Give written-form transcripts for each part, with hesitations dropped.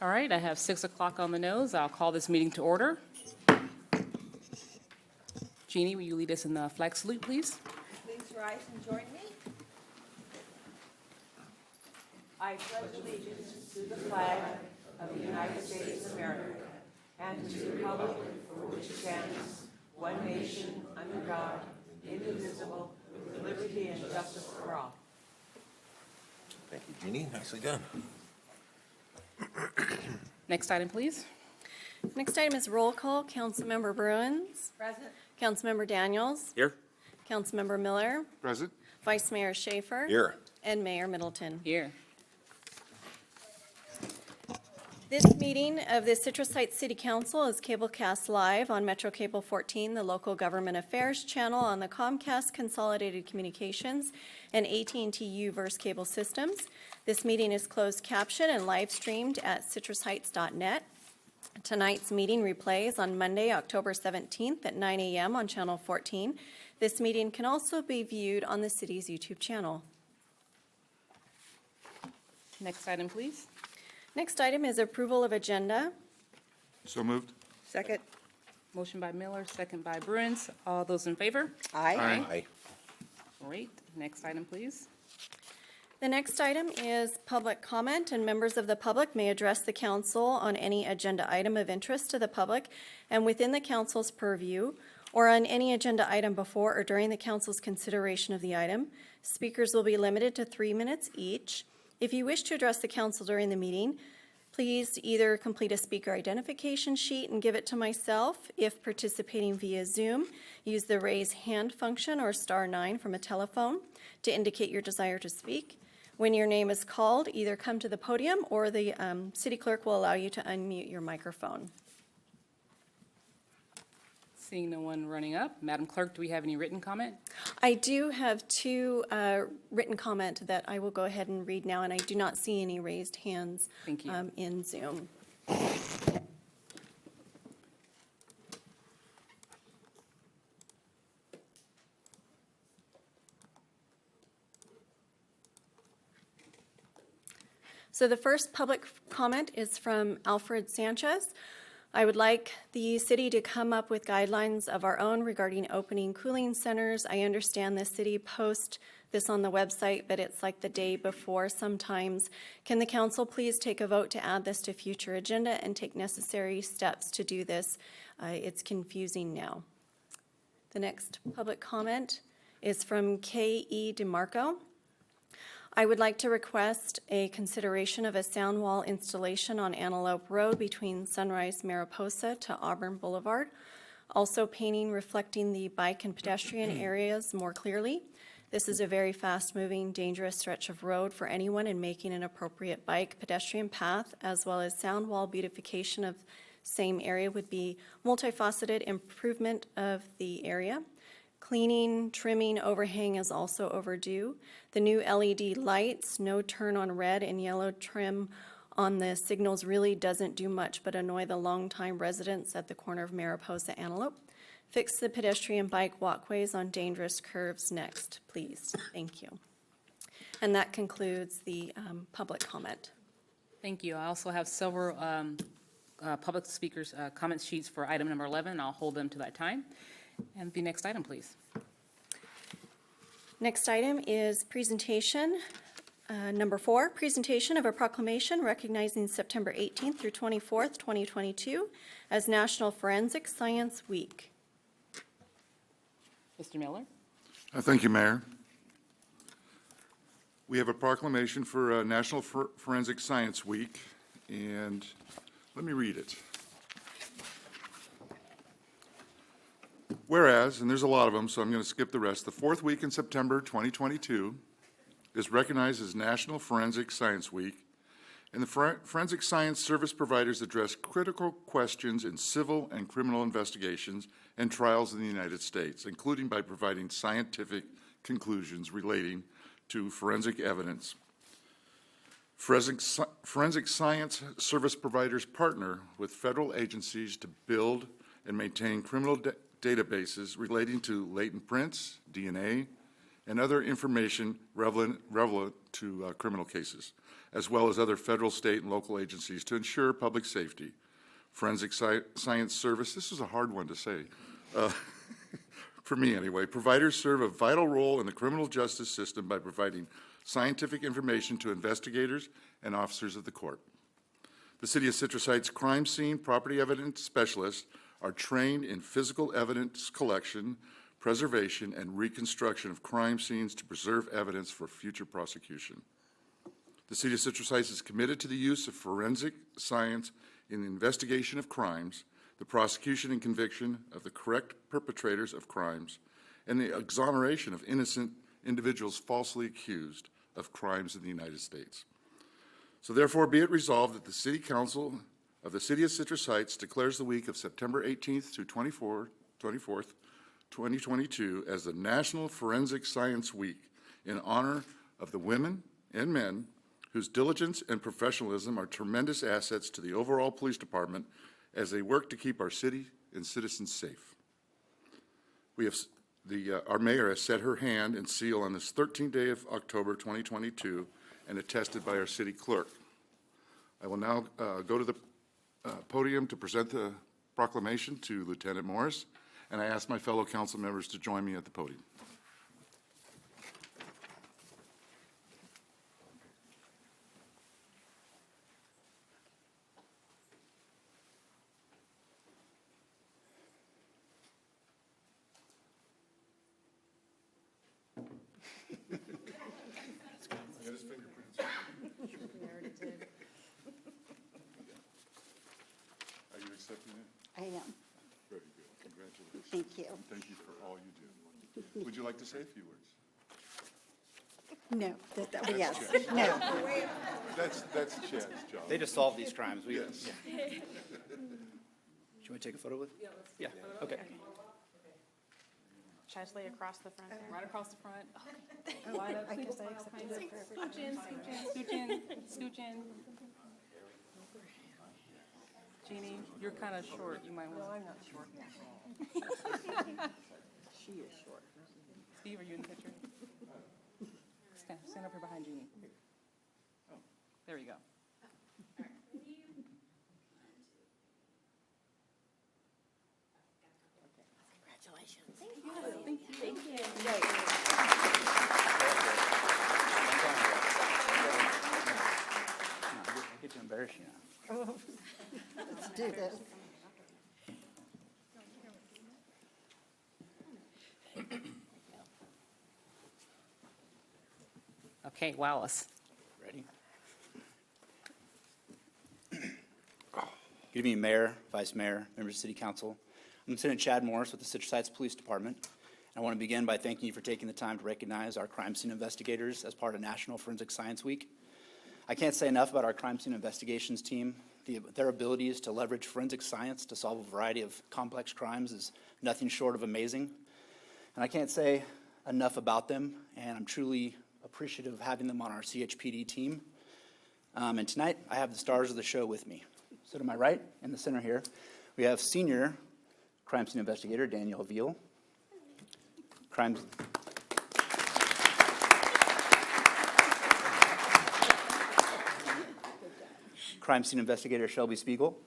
All right, I have 6 o'clock on the nose. I'll call this meeting to order. Jeannie, will you lead us in the flag salute, please? Please rise and join me. I pledge allegiance to the flag of the United States of America and to the republic for which it stands, one nation, under God, indivisible, with liberty and justice for all. Thank you, Jeannie. Nicely done. Next item, please. Next item is roll call. Councilmember Bruins. Present. Councilmember Daniels. Here. Councilmember Miller. Present. Vice Mayor Schaefer. Here. And Mayor Middleton. Here. This meeting of the Citrus Heights City Council is cablecast live on Metro Cable 14, the local government affairs channel on the Comcast Consolidated Communications and AT&T U-verse cable systems. This meeting is closed captioned and live streamed at citrusheights.net. Tonight's meeting replays on Monday, October 17th at 9 a.m. on Channel 14. This meeting can also be viewed on the city's YouTube channel. Next item, please. Next item is approval of agenda. So moved. Second. Motion by Miller, second by Bruins. All those in favor? Aye. Aye. Great. Next item, please. The next item is public comment, and members of the public may address the council on any agenda item of interest to the public and within the council's purview, or on any agenda item before or during the council's consideration of the item. Speakers will be limited to 3 minutes each. If you wish to address the council during the meeting, please either complete a speaker identification sheet and give it to myself. If participating via Zoom, use the raise hand function or *9 from a telephone to indicate your desire to speak. When your name is called, either come to the podium or the city clerk will allow you to unmute your microphone. Seeing no one running up. Madam Clerk, do we have any written comment? I do have two written comment that I will go ahead and read now, and I do not see any raised hands Thank you. In Zoom. So the first public comment is from Alfred Sanchez. I would like the city to come up with guidelines of our own regarding opening cooling centers. I understand the city posts this on the website, but it's like the day before sometimes. Can the council please take a vote to add this to future agenda and take necessary steps to do this? It's confusing now. The next public comment is from K.E. DeMarco. I would like to request a consideration of a sound wall installation on Antelope Road between Sunrise Mariposa to Auburn Boulevard. Also painting reflecting the bike and pedestrian areas more clearly. This is a very fast-moving, dangerous stretch of road for anyone, and making an appropriate bike pedestrian path as well as sound wall beautification of same area would be multifaceted improvement of the area. Cleaning, trimming, overhang is also overdue. The new LED lights, no turn on red and yellow trim on the signals really doesn't do much but annoy the longtime residents at the corner of Mariposa Antelope. Fix the pedestrian bike walkways on dangerous curves next, please. Thank you. And that concludes the public comment. Thank you. I also have several public speakers' comment sheets for item number 11. I'll hold them to that time. And the next item, please. Next item is presentation. Number 4, presentation of a proclamation recognizing September 18th through 24th, 2022 as National Forensic Science Week. Mr. Miller? Thank you, Mayor. We have a proclamation for National Forensic Science Week, and let me read it. Whereas, and there's a lot of them, so I'm going to skip the rest, the 4th week in September 2022 is recognized as National Forensic Science Week, and the forensic science service providers address critical questions in civil and criminal investigations and trials in the United States, including by providing scientific conclusions relating to forensic evidence. Forensic science service providers partner with federal agencies to build and maintain criminal databases relating to latent prints, DNA, and other information relevant to criminal cases. as well as other federal, state, and local agencies to ensure public safety. Forensic Science Service, this is a hard one to say, for me anyway. Providers serve a vital role in the criminal justice system by providing scientific information to investigators and officers of the court. The City of Citrus Heights crime scene property evidence specialists are trained in physical evidence collection, preservation, and reconstruction of crime scenes to preserve evidence for future prosecution. The City of Citrus Heights is committed to the use of forensic science in the investigation of crimes, the prosecution and conviction of the correct perpetrators of crimes, and the exoneration of innocent individuals falsely accused of crimes in the United States. So therefore, be it resolved that the City Council of the City of Citrus Heights declares the week of September 18th through 24th, 2022 as the National Forensic Science Week in honor of the women and men whose diligence and professionalism are tremendous assets to the overall police department as they work to keep our city and citizens safe. We have our mayor has set her hand and seal on this 13th day of October 2022 and attested by our city clerk. I will now go to the podium to present the proclamation to Lieutenant Morris, and I ask my fellow council members to join me at the podium. Are you accepting it? I am. Very good. Congratulations. Thank you. Thank you for all you do. Would you like to say a few words? No, yes, no. That's Chad's job. They just solve these crimes. Yes. Do you want to take a photo with? Yeah, okay. Should I just lay across the front there? Right across the front. I guess I accepted it for everybody. Scooch in, scooch in. Jeannie, you're kind of short. You might want. I'm not short. She is short. Steve, are you in the picture? Stand up here behind Jeannie. There you go. Congratulations. I get to embarrass you now. Let's do this. Okay, Wallace. Ready? Good evening, Mayor, Vice Mayor, members of City Council. I'm Lieutenant Chad Morris with the Citrus Heights Police Department. I want to begin by thanking you for taking the time to recognize our crime scene investigators as part of National Forensic Science Week. I can't say enough about our crime scene investigations team. Their abilities to leverage forensic science to solve a variety of complex crimes is nothing short of amazing. And I can't say enough about them, and I'm truly appreciative of having them on our CHPD team. And tonight, I have the stars of the show with me. So to my right, in the center here, we have senior crime scene investigator Danielle Veal, crime scene investigator Shelby Spiegel,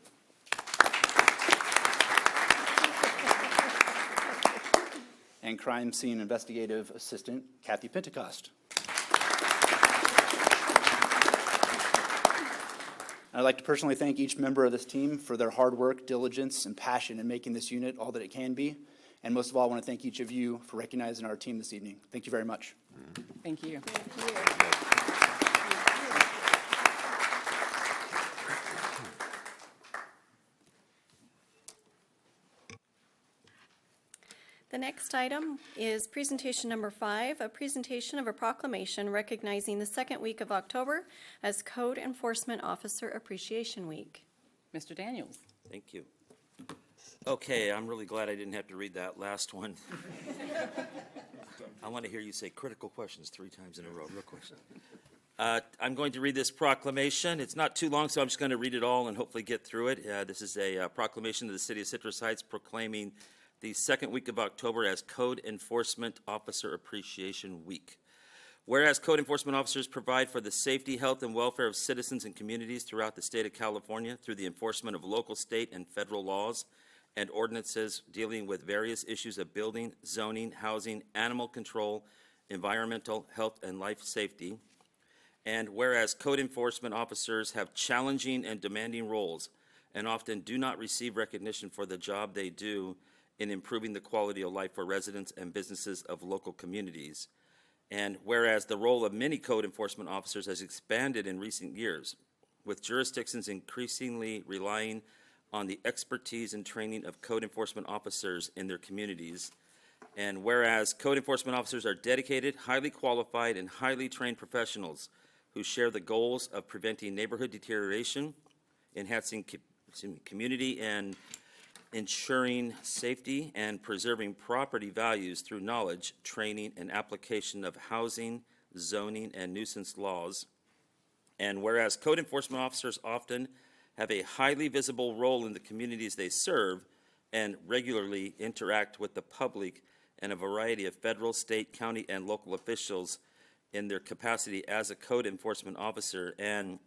and crime scene investigative assistant Kathy Pentecost. I'd like to personally thank each member of this team for their hard work, diligence, and passion in making this unit all that it can be. And most of all, I want to thank each of you for recognizing our team this evening. Thank you very much. Thank you. The next item is presentation number 5, a presentation of a proclamation recognizing the second week of October as Code Enforcement Officer Appreciation Week. Mr. Daniels. Thank you. Okay, I'm really glad I didn't have to read that last one. I want to hear you say critical questions 3 times in a row, real quick. I'm going to read this proclamation. It's not too long, so I'm just going to read it all and hopefully get through it. This is a proclamation of the City of Citrus Heights proclaiming the second week of October as Code Enforcement Officer Appreciation Week. Whereas code enforcement officers provide for the safety, health, and welfare of citizens and communities throughout the state of California through the enforcement of local, state, and federal laws and ordinances dealing with various issues of building, zoning, housing, animal control, environmental, health, and life safety. And whereas code enforcement officers have challenging and demanding roles and often do not receive recognition for the job they do in improving the quality of life for residents and businesses of local communities. And whereas the role of many code enforcement officers has expanded in recent years, with jurisdictions increasingly relying on the expertise and training of code enforcement officers in their communities. And whereas code enforcement officers are dedicated, highly qualified, and highly trained professionals who share the goals of preventing neighborhood deterioration, enhancing community and ensuring safety, and preserving property values through knowledge, training, and application of housing, zoning, and nuisance laws. And whereas code enforcement officers often have a highly visible role in the communities they serve and regularly interact with the public and a variety of federal, state, county, and local officials in their capacity as a code enforcement officer. And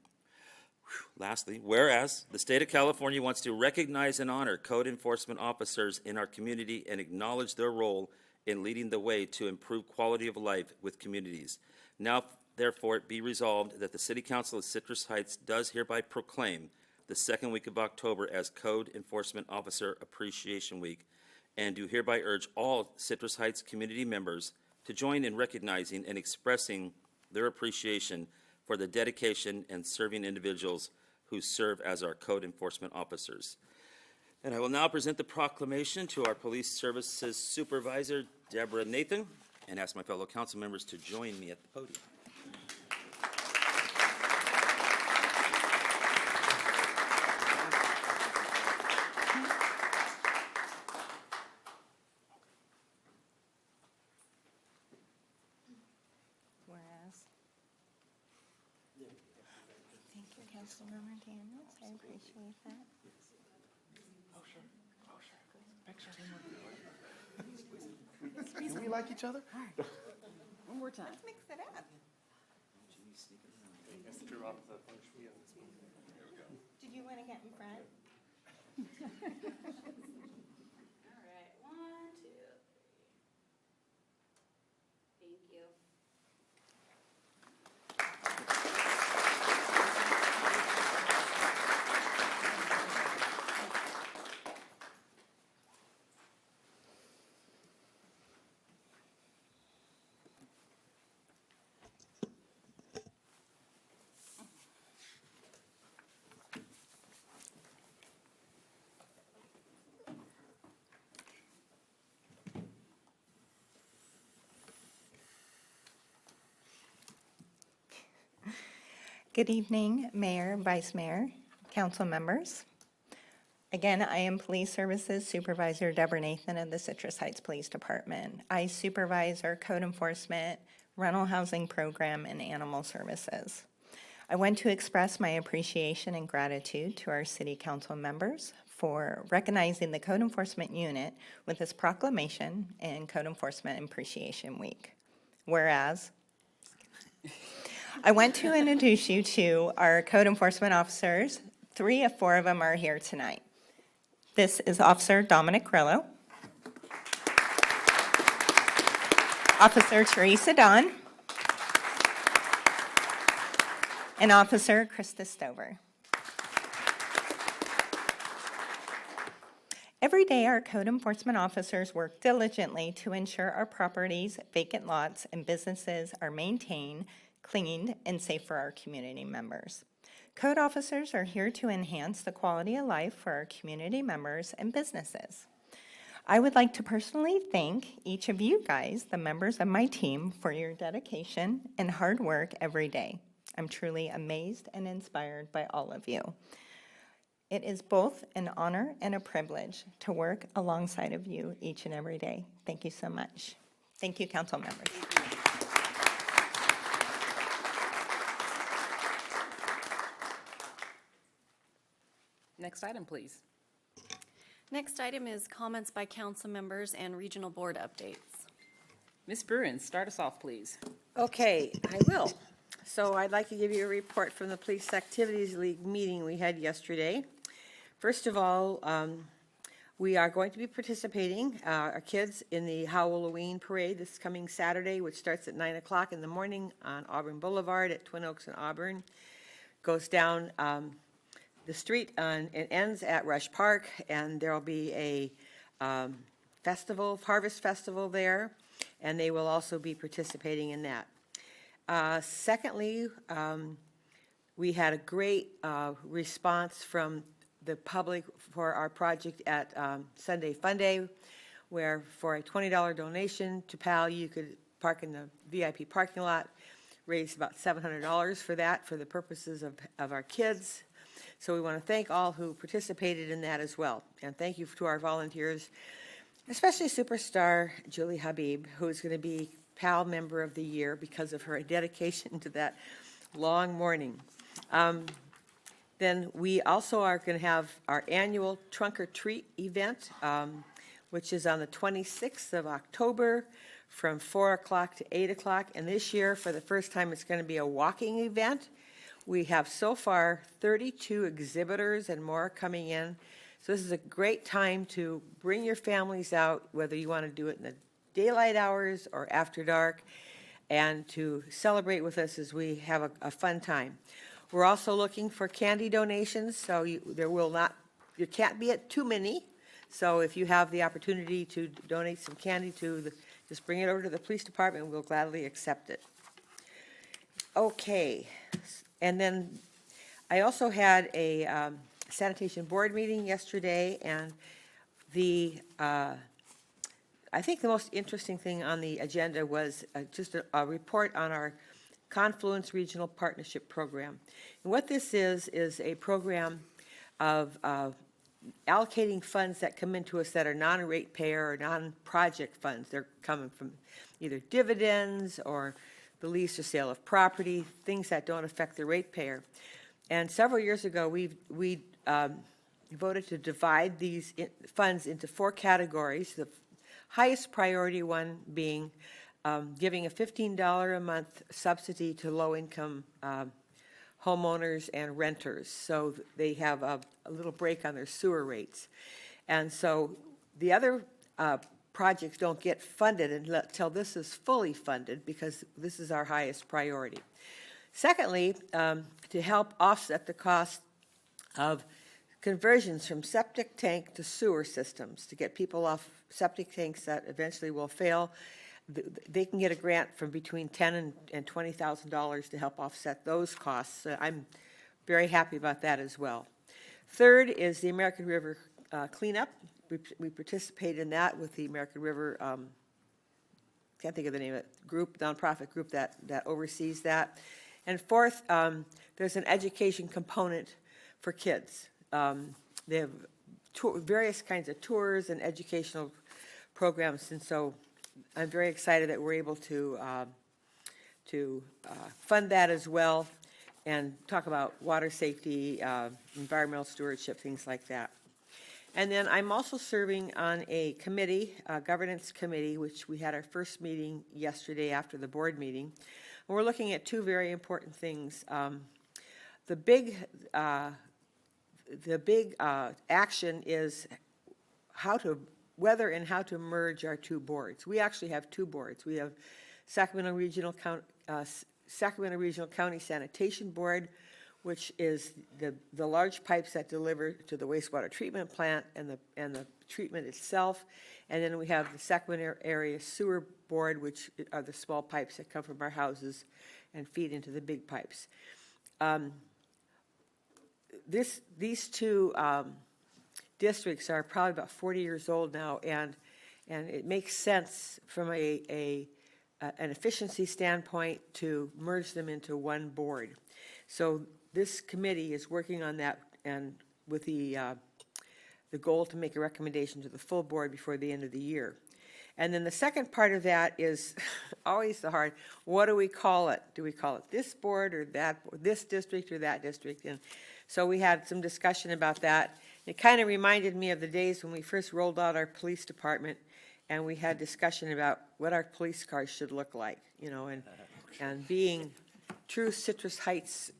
lastly, whereas the state of California wants to recognize and honor code enforcement officers in our community and acknowledge their role in leading the way to improve quality of life with communities. Now, therefore, it be resolved that the City Council of Citrus Heights does hereby proclaim the second week of October as Code Enforcement Officer Appreciation Week, and do hereby urge all Citrus Heights community members to join in recognizing and expressing their appreciation for the dedication and serving individuals who serve as our code enforcement officers. And I will now present the proclamation to our Police Services Supervisor, Deborah Nathan, and ask my fellow council members to join me at the podium. Whereas. Thank you, Councilmember Daniels. I appreciate that. Do we like each other? One more time. Let's mix it up. Did you want to get in front? All right, 1, 2, 3. Thank you. Good evening, Mayor, Vice Mayor, council members. Again, I am Police Services Supervisor Deborah Nathan of the Citrus Heights Police Department. I supervise our code enforcement, rental housing program, and animal services. I want to express my appreciation and gratitude to our city council members for recognizing the Code Enforcement Unit with this proclamation and Code Enforcement Appreciation Week. Whereas, I want to introduce you to our code enforcement officers. 3 of 4 of them are here tonight. This is Officer Dominic Grillo, Officer Teresa Don, and Officer Krista Stover. Every day, our code enforcement officers work diligently to ensure our properties, vacant lots, and businesses are maintained, cleaned, and safe for our community members. Code officers are here to enhance the quality of life for our community members and businesses. I would like to personally thank each of you guys, the members of my team, for your dedication and hard work every day. I'm truly amazed and inspired by all of you. It is both an honor and a privilege to work alongside of you each and every day. Thank you so much. Thank you, council members. Next item, please. Next item is comments by council members and regional board updates. Ms. Bruin, start us off, please. Okay, I will. So I'd like to give you a report from the Police Activities League meeting we had yesterday. First of all, we are going to be participating, our kids, in the Halloween Parade this coming Saturday, which starts at 9 o'clock in the morning on Auburn Boulevard at Twin Oaks and Auburn. Goes down the street and ends at Rush Park, and there'll be a festival, Harvest Festival there, and they will also be participating in that. Secondly, we had a great response from the public for our project at Sunday Fun Day, where for a $20 donation to PAL, you could park in the VIP parking lot, raise about $700 for that, for the purposes of our kids. So we want to thank all who participated in that as well. And thank you to our volunteers, especially superstar Julie Habib, who is going to be PAL Member of the Year because of her dedication to that long morning. Then we also are going to have our annual Trunk or Treat event, which is on the 26th of October from 4 o'clock to 8 o'clock. And this year, for the first time, it's going to be a walking event. We have so far 32 exhibitors and more coming in. So this is a great time to bring your families out, whether you want to do it in the daylight hours or after dark, and to celebrate with us as we have a fun time. We're also looking for candy donations, so you can't be at too many. So if you have the opportunity to donate some candy just bring it over to the police department, and we'll gladly accept it. Okay, and then I also had a sanitation board meeting yesterday, and I think the most interesting thing on the agenda was just a report on our Confluence Regional Partnership Program. And what this is a program of allocating funds that come into us that are non-ratepayer or non-project funds. They're coming from either dividends or the lease or sale of property, things that don't affect the ratepayer. And several years ago, we voted to divide these funds into 4 categories. The highest priority one being giving a $15 a month subsidy to low-income homeowners and renters, so they have a little break on their sewer rates. And so the other projects don't get funded until this is fully funded, because this is our highest priority. Secondly, to help offset the cost of conversions from septic tank to sewer systems, to get people off septic tanks that eventually will fail, they can get a grant from between $10,000 and $20,000 to help offset those costs. I'm very happy about that as well. Third is the American River cleanup. We participate in that with the American River, can't think of the name of it, group, nonprofit group that oversees that. And fourth, there's an education component for kids. They have various kinds of tours and educational programs, and so I'm very excited that we're able to fund that as well and talk about water safety, environmental stewardship, things like that. And then I'm also serving on a committee, a governance committee, which we had our first meeting yesterday after the board meeting. And we're looking at 2 very important things. The big action is whether and how to merge our 2 boards. We actually have 2 boards. We have Sacramento Regional County Sanitation Board, which is the large pipes that deliver to the wastewater treatment plant and the treatment itself. And then we have the Sacramento Area Sewer Board, which are the small pipes that come from our houses and feed into the big pipes. These 2 districts are probably about 40 years old now, and it makes sense from an efficiency standpoint to merge them into one board. So this committee is working on that, and with the goal to make a recommendation to the full board before the end of the year. And then the second part of that is always the hard, what do we call it? Do we call it this board or that, or this district or that district? And so we had some discussion about that. It kind of reminded me of the days when we first rolled out our police department, and we had discussion about what our police cars should look like, and And being true Citrus Heights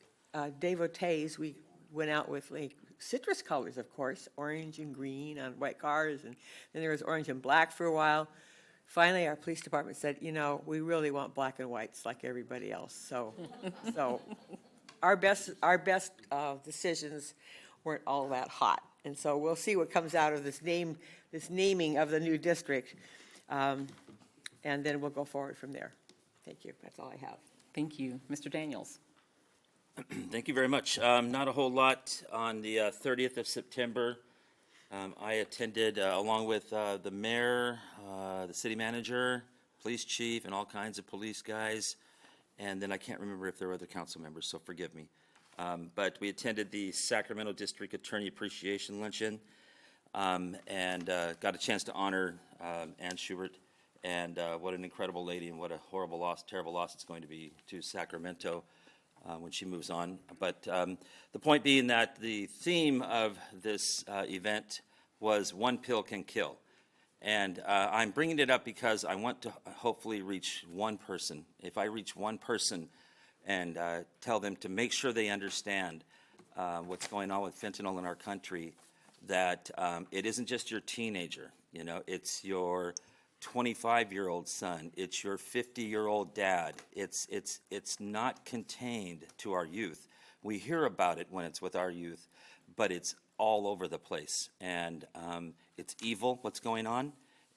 devotees, we went out with like citrus colors, of course, orange and green on white cars, and then there was orange and black for a while. Finally, our police department said, you know, we really want black and whites like everybody else. So our best decisions weren't all that hot. And so we'll see what comes out of this naming of the new district. And then we'll go forward from there. Thank you. That's all I have. Thank you. Mr. Daniels. Thank you very much. Not a whole lot. On the 30th of September, I attended, along with the mayor, the city manager, police chief, and all kinds of police guys. And then I can't remember if there were other council members, so forgive me. But we attended the Sacramento District Attorney Appreciation Luncheon, and got a chance to honor Ann Schubert. And what an incredible lady, and what a horrible loss, terrible loss it's going to be to Sacramento when she moves on. But the point being that the theme of this event was "One Pill Can Kill." And I'm bringing it up because I want to hopefully reach one person. If I reach one person and tell them to make sure they understand what's going on with fentanyl in our country, that it isn't just your teenager, you know, it's your 25-year-old son, it's your 50-year-old dad. It's not contained to our youth. We hear about it when it's with our youth, but it's all over the place. And it's evil what's going on.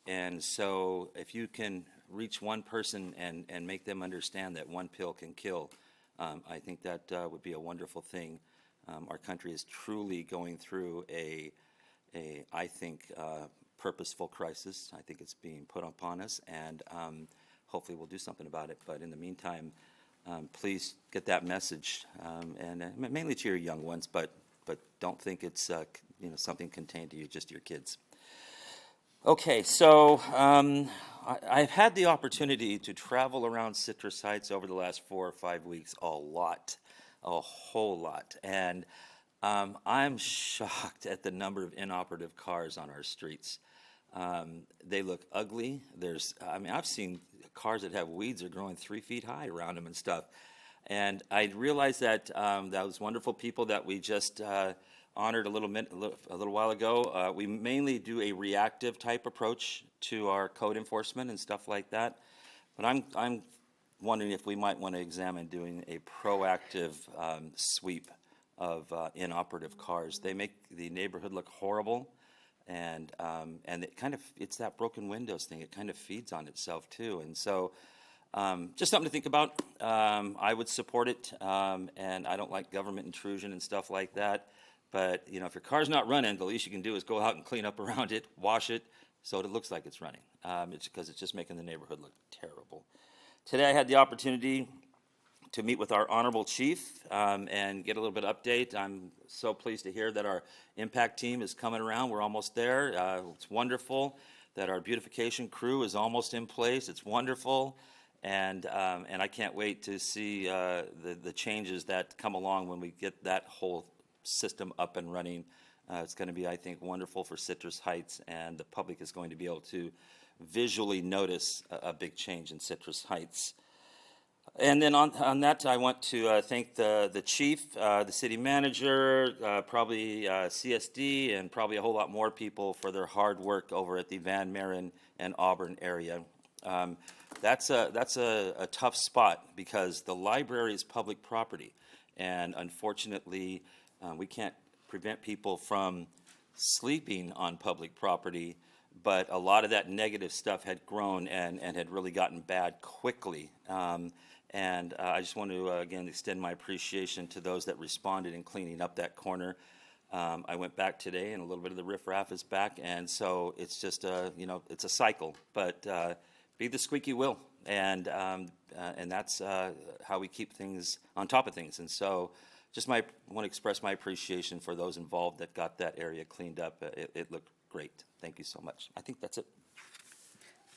And so if you can reach one person and make them understand that one pill can kill, I think that would be a wonderful thing. Our country is truly going through I think, purposeful crisis. I think it's being put upon us, and hopefully we'll do something about it. But in the meantime, please get that message, and mainly to your young ones, but don't think it's you know, something contained to you, just your kids. Okay, so I've had the opportunity to travel around Citrus Heights over the last 4 or 5 weeks a whole lot, and I'm shocked at the number of inoperative cars on our streets. They look ugly. I've seen cars that have weeds that are growing 3 feet high around them and stuff. And I realized that those wonderful people that we just honored a little while ago, we mainly do a reactive type approach to our code enforcement and stuff like that. But I'm wondering if we might want to examine doing a proactive sweep of inoperative cars. They make the neighborhood look horrible, and it's that broken windows thing. It kind of feeds on itself too, and so just something to think about. I would support it, and I don't like government intrusion and stuff like that. But you know, if your car's not running, the least you can do is go out and clean up around it, wash it, so it looks like it's running. It's because it's just making the neighborhood look terrible. Today I had the opportunity to meet with our honorable chief and get a little bit of update. I'm so pleased to hear that our impact team is coming around. We're almost there. It's wonderful that our beautification crew is almost in place. It's wonderful, and I can't wait to see the changes that come along when we get that whole system up and running. It's going to be, I think, wonderful for Citrus Heights, and the public is going to be able to visually notice a big change in Citrus Heights. And then on that, I want to thank the chief, the city manager, probably CSD, and probably a whole lot more people for their hard work over at the Van Maren and Auburn area. That's a tough spot because the library is public property, and unfortunately, we can't prevent people from sleeping on public property, but a lot of that negative stuff had grown and had really gotten bad quickly. And I just want to, again, extend my appreciation to those that responded in cleaning up that corner. I went back today, and a little bit of the riffraff is back, and so it's just, it's a cycle. But be the squeaky wheel, and that's how we keep things on top of things. And so just want to express my appreciation for those involved that got that area cleaned up. It looked great. Thank you so much. I think that's it.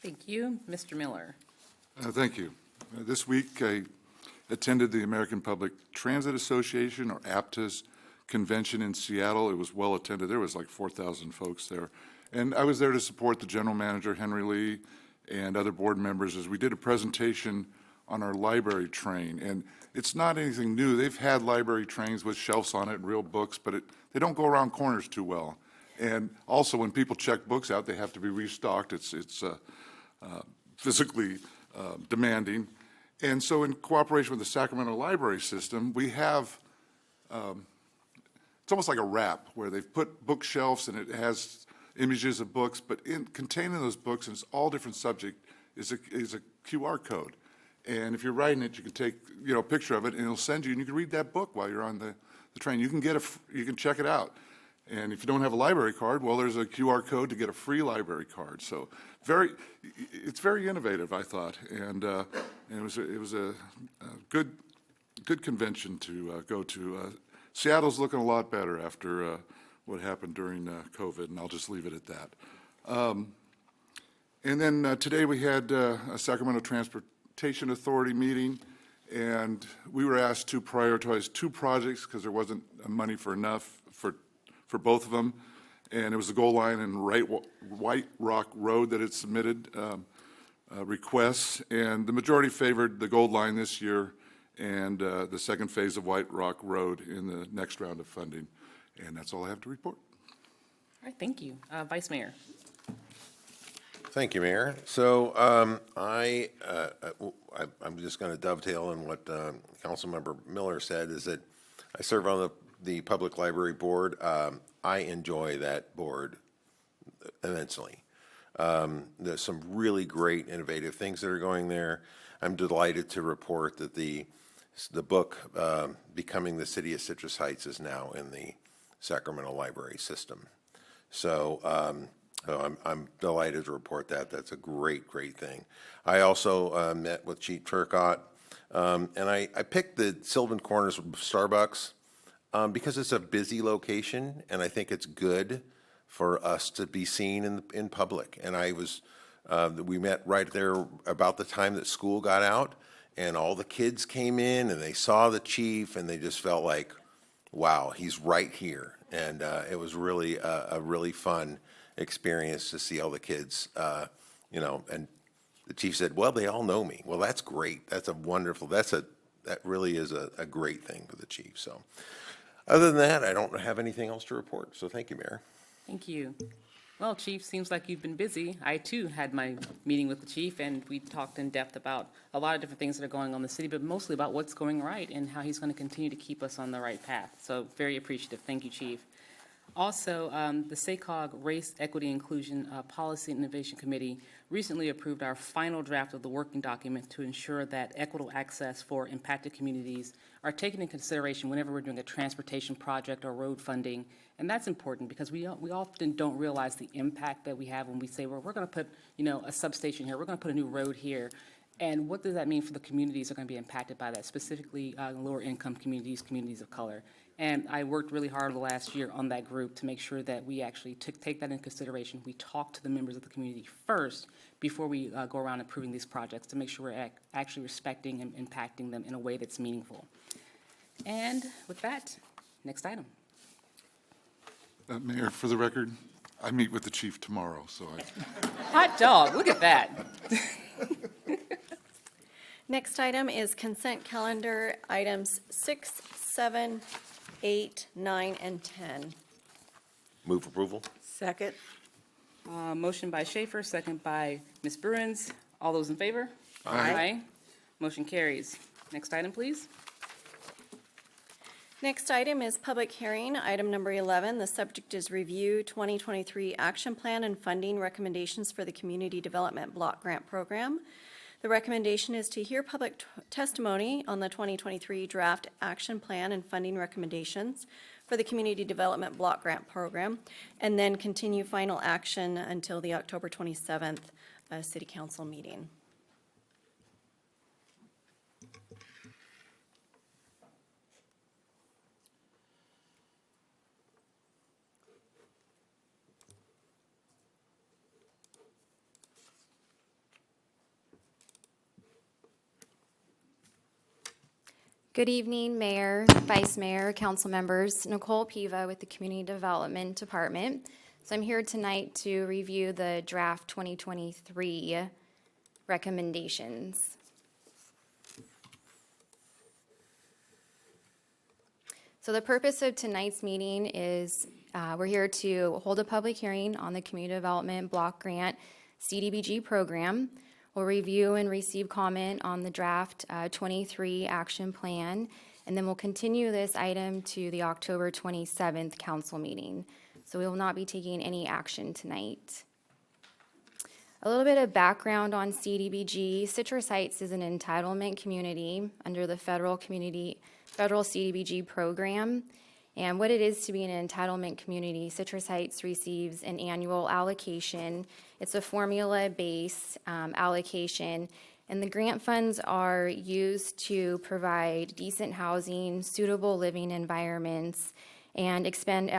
Thank you. Mr. Miller. Thank you. This week, I attended the American Public Transit Association, or APTA's, convention in Seattle. It was well attended. There was like 4,000 folks there. And I was there to support the general manager, Henry Lee, and other board members as we did a presentation on our library train. And it's not anything new. They've had library trains with shelves on it and real books, but they don't go around corners too well. And also, when people check books out, they have to be restocked. It's physically demanding. And so in cooperation with the Sacramento Library System, we have, it's almost like a wrap where they've put bookshelves and it has images of books, but containing those books, and it's all different subject, is a QR code. And if you're writing it, you can take, a picture of it and it'll send you, and you can read that book while you're on the train. You can check it out. And if you don't have a library card, well, there's a QR code to get a free library card. So it's very innovative, I thought, and it was a good convention to go to. Seattle's looking a lot better after what happened during COVID, and I'll just leave it at that. And then today we had a Sacramento Transportation Authority meeting, and we were asked to prioritize 2 projects because there wasn't money for for both of them. And it was the Gold Line and White Rock Road that had submitted requests. And the majority favored the Gold Line this year and the second phase of White Rock Road in the next round of funding. And that's all I have to report. All right, thank you. Vice Mayor. Thank you, Mayor. So I'm just going to dovetail on what Councilmember Miller said, is that I serve on the Public Library Board. I enjoy that board immensely. There's some really great innovative things that are going there. I'm delighted to report that the book, Becoming the City of Citrus Heights, is now in the Sacramento Library System. So I'm delighted to report that. That's a great thing. I also met with Chief Turcotte, and I picked the Sylvan Corners Starbucks because it's a busy location, and I think it's good for us to be seen in public. And we met right there about the time that school got out, and all the kids came in, and they saw the chief, and they just felt like, wow, he's right here. And it was really a really fun experience to see all the kids, and the chief said, well, they all know me. Well, that's great. That's a wonderful, that really is a great thing for the chief. So other than that, I don't have anything else to report. So thank you, Mayor. Thank you. Well, Chief, seems like you've been busy. I, too, had my meeting with the chief, and we talked in depth about a lot of different things that are going on in the city, but mostly about what's going right and how he's going to continue to keep us on the right path. So very appreciative. Thank you, Chief. Also, the SACOG Race, Equity, Inclusion Policy and Innovation Committee recently approved our final draft of the working document to ensure that equitable access for impacted communities are taken into consideration whenever we're doing a transportation project or road funding. And that's important because we often don't realize the impact that we have when we say, well, we're going to put, a substation here, we're going to put a new road here. And what does that mean for the communities that are going to be impacted by that, specifically lower income communities, communities of color? And I worked really hard the last year on that group to make sure that we actually take that into consideration. We talk to the members of the community first before we go around approving these projects to make sure we're actually respecting and impacting them in a way that's meaningful. And with that, next item. Mayor, for the record, I meet with the chief tomorrow, so Hot dog, look at that. Next item is consent calendar, items 6, 7, 8, 9, and 10. Move approval. Second. Motion by Schaefer, second by Ms. Bruins. All those in favor? Aye. Motion carries. Next item, please. Next item is public hearing, item number 11. The subject is review 2023 action plan and funding recommendations for the Community Development Block Grant Program. The recommendation is to hear public testimony on the 2023 draft action plan and funding recommendations for the Community Development Block Grant Program, and then continue final action until the October 27th City Council meeting. Good evening, Mayor, Vice Mayor, council members. Nicole Piva with the Community Development Department. So I'm here tonight to review the draft 2023 recommendations. So the purpose of tonight's meeting is we're here to hold a public hearing on the Community Development Block Grant CDBG program. We'll review and receive comment on the draft 23 action plan, and then we'll continue this item to the October 27th council meeting. So we will not be taking any action tonight. A little bit of background on CDBG. Citrus Heights is an entitlement community under the federal CDBG program. And what it is to be an entitlement community, Citrus Heights receives an annual allocation. It's a formula-based allocation, and the grant funds are used to provide decent housing, suitable living environments, and expand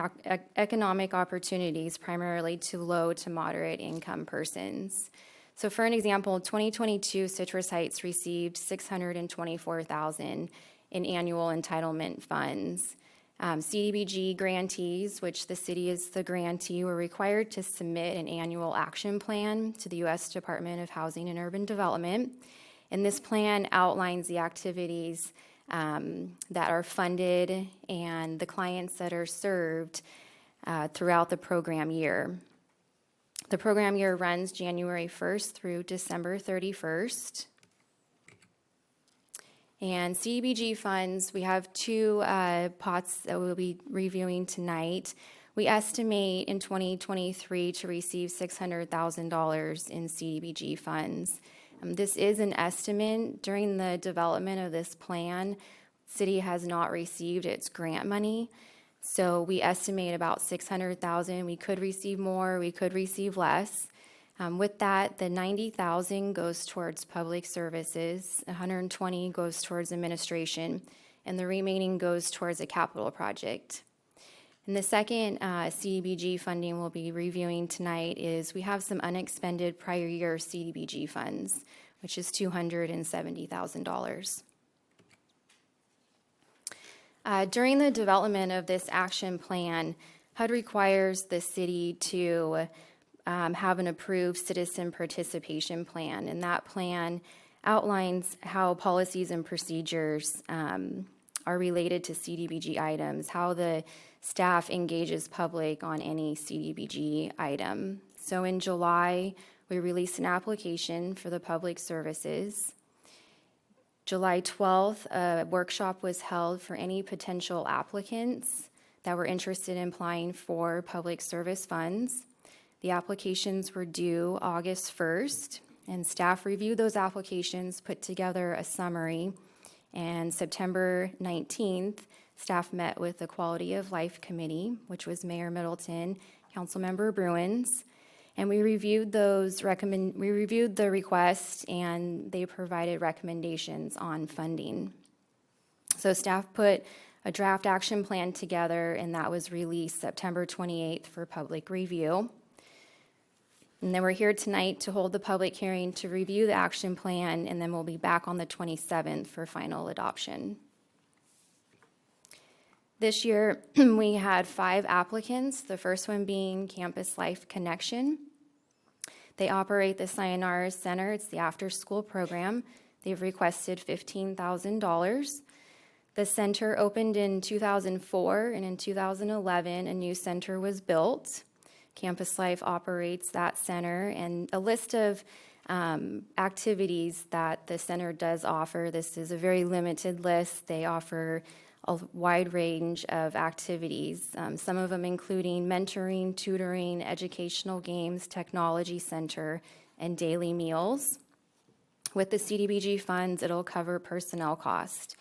economic opportunities primarily to low to moderate income persons. So for an example, 2022 Citrus Heights received $624,000 in annual entitlement funds. CDBG grantees, which the city is the grantee, were required to submit an annual action plan to the U.S. Department of Housing and Urban Development. And this plan outlines the activities that are funded and the clients that are served throughout the program year. The program year runs January 1st through December 31st. And CDBG funds, we have two pots that we'll be reviewing tonight. We estimate in 2023 to receive $600,000 in CDBG funds. This is an estimate. During the development of this plan, city has not received its grant money. So we estimate about $600,000. We could receive more, we could receive less. With that, the $90,000 goes towards public services, $120,000 goes towards administration, and the remaining goes towards a capital project. And the second CDBG funding we'll be reviewing tonight is we have some unexpended prior year CDBG funds, which is $270,000. During the development of this action plan, HUD requires the city to have an approved citizen participation plan, and that plan outlines how policies and procedures are related to CDBG items, how the staff engages public on any CDBG item. So in July, we released an application for the public services. July 12th, a workshop was held for any potential applicants that were interested in applying for public service funds. The applications were due August 1st, and staff reviewed those applications, put together a summary, and September 19th, staff met with the Quality of Life Committee, which was Mayor Middleton, Councilmember Bruins, and we reviewed the request, and they provided recommendations on funding. So staff put a draft action plan together, and that was released September 28th for public review. And then we're here tonight to hold the public hearing to review the action plan, and then we'll be back on the 27th for final adoption. This year, we had 5 applicants, the first one being Campus Life Connection. They operate the Sayonara Center. It's the after-school program. They've requested $15,000. The center opened in 2004, and in 2011, a new center was built. Campus Life operates that center, and a list of activities that the center does offer. This is a very limited list. They offer a wide range of activities, some of them including mentoring, tutoring, educational games, technology center, and daily meals. With the CDBG funds, it'll cover personnel cost,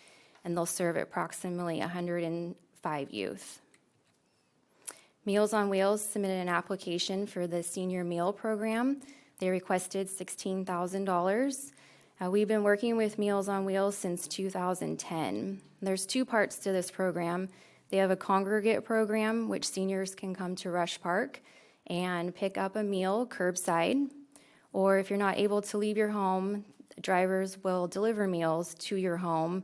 and they'll serve approximately 105 youth. Meals on Wheels submitted an application for the senior meal program. They requested $16,000. We've been working with Meals on Wheels since 2010. There's 2 parts to this program. They have a congregate program, which seniors can come to Rush Park and pick up a meal curbside. Or if you're not able to leave your home, drivers will deliver meals to your home.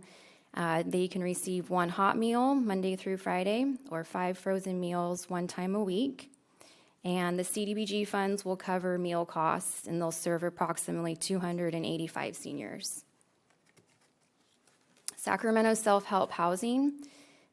They can receive 1 hot meal Monday through Friday, or 5 frozen meals 1 time a week. And the CDBG funds will cover meal costs, and they'll serve approximately 285 seniors. Sacramento Self-Help Housing,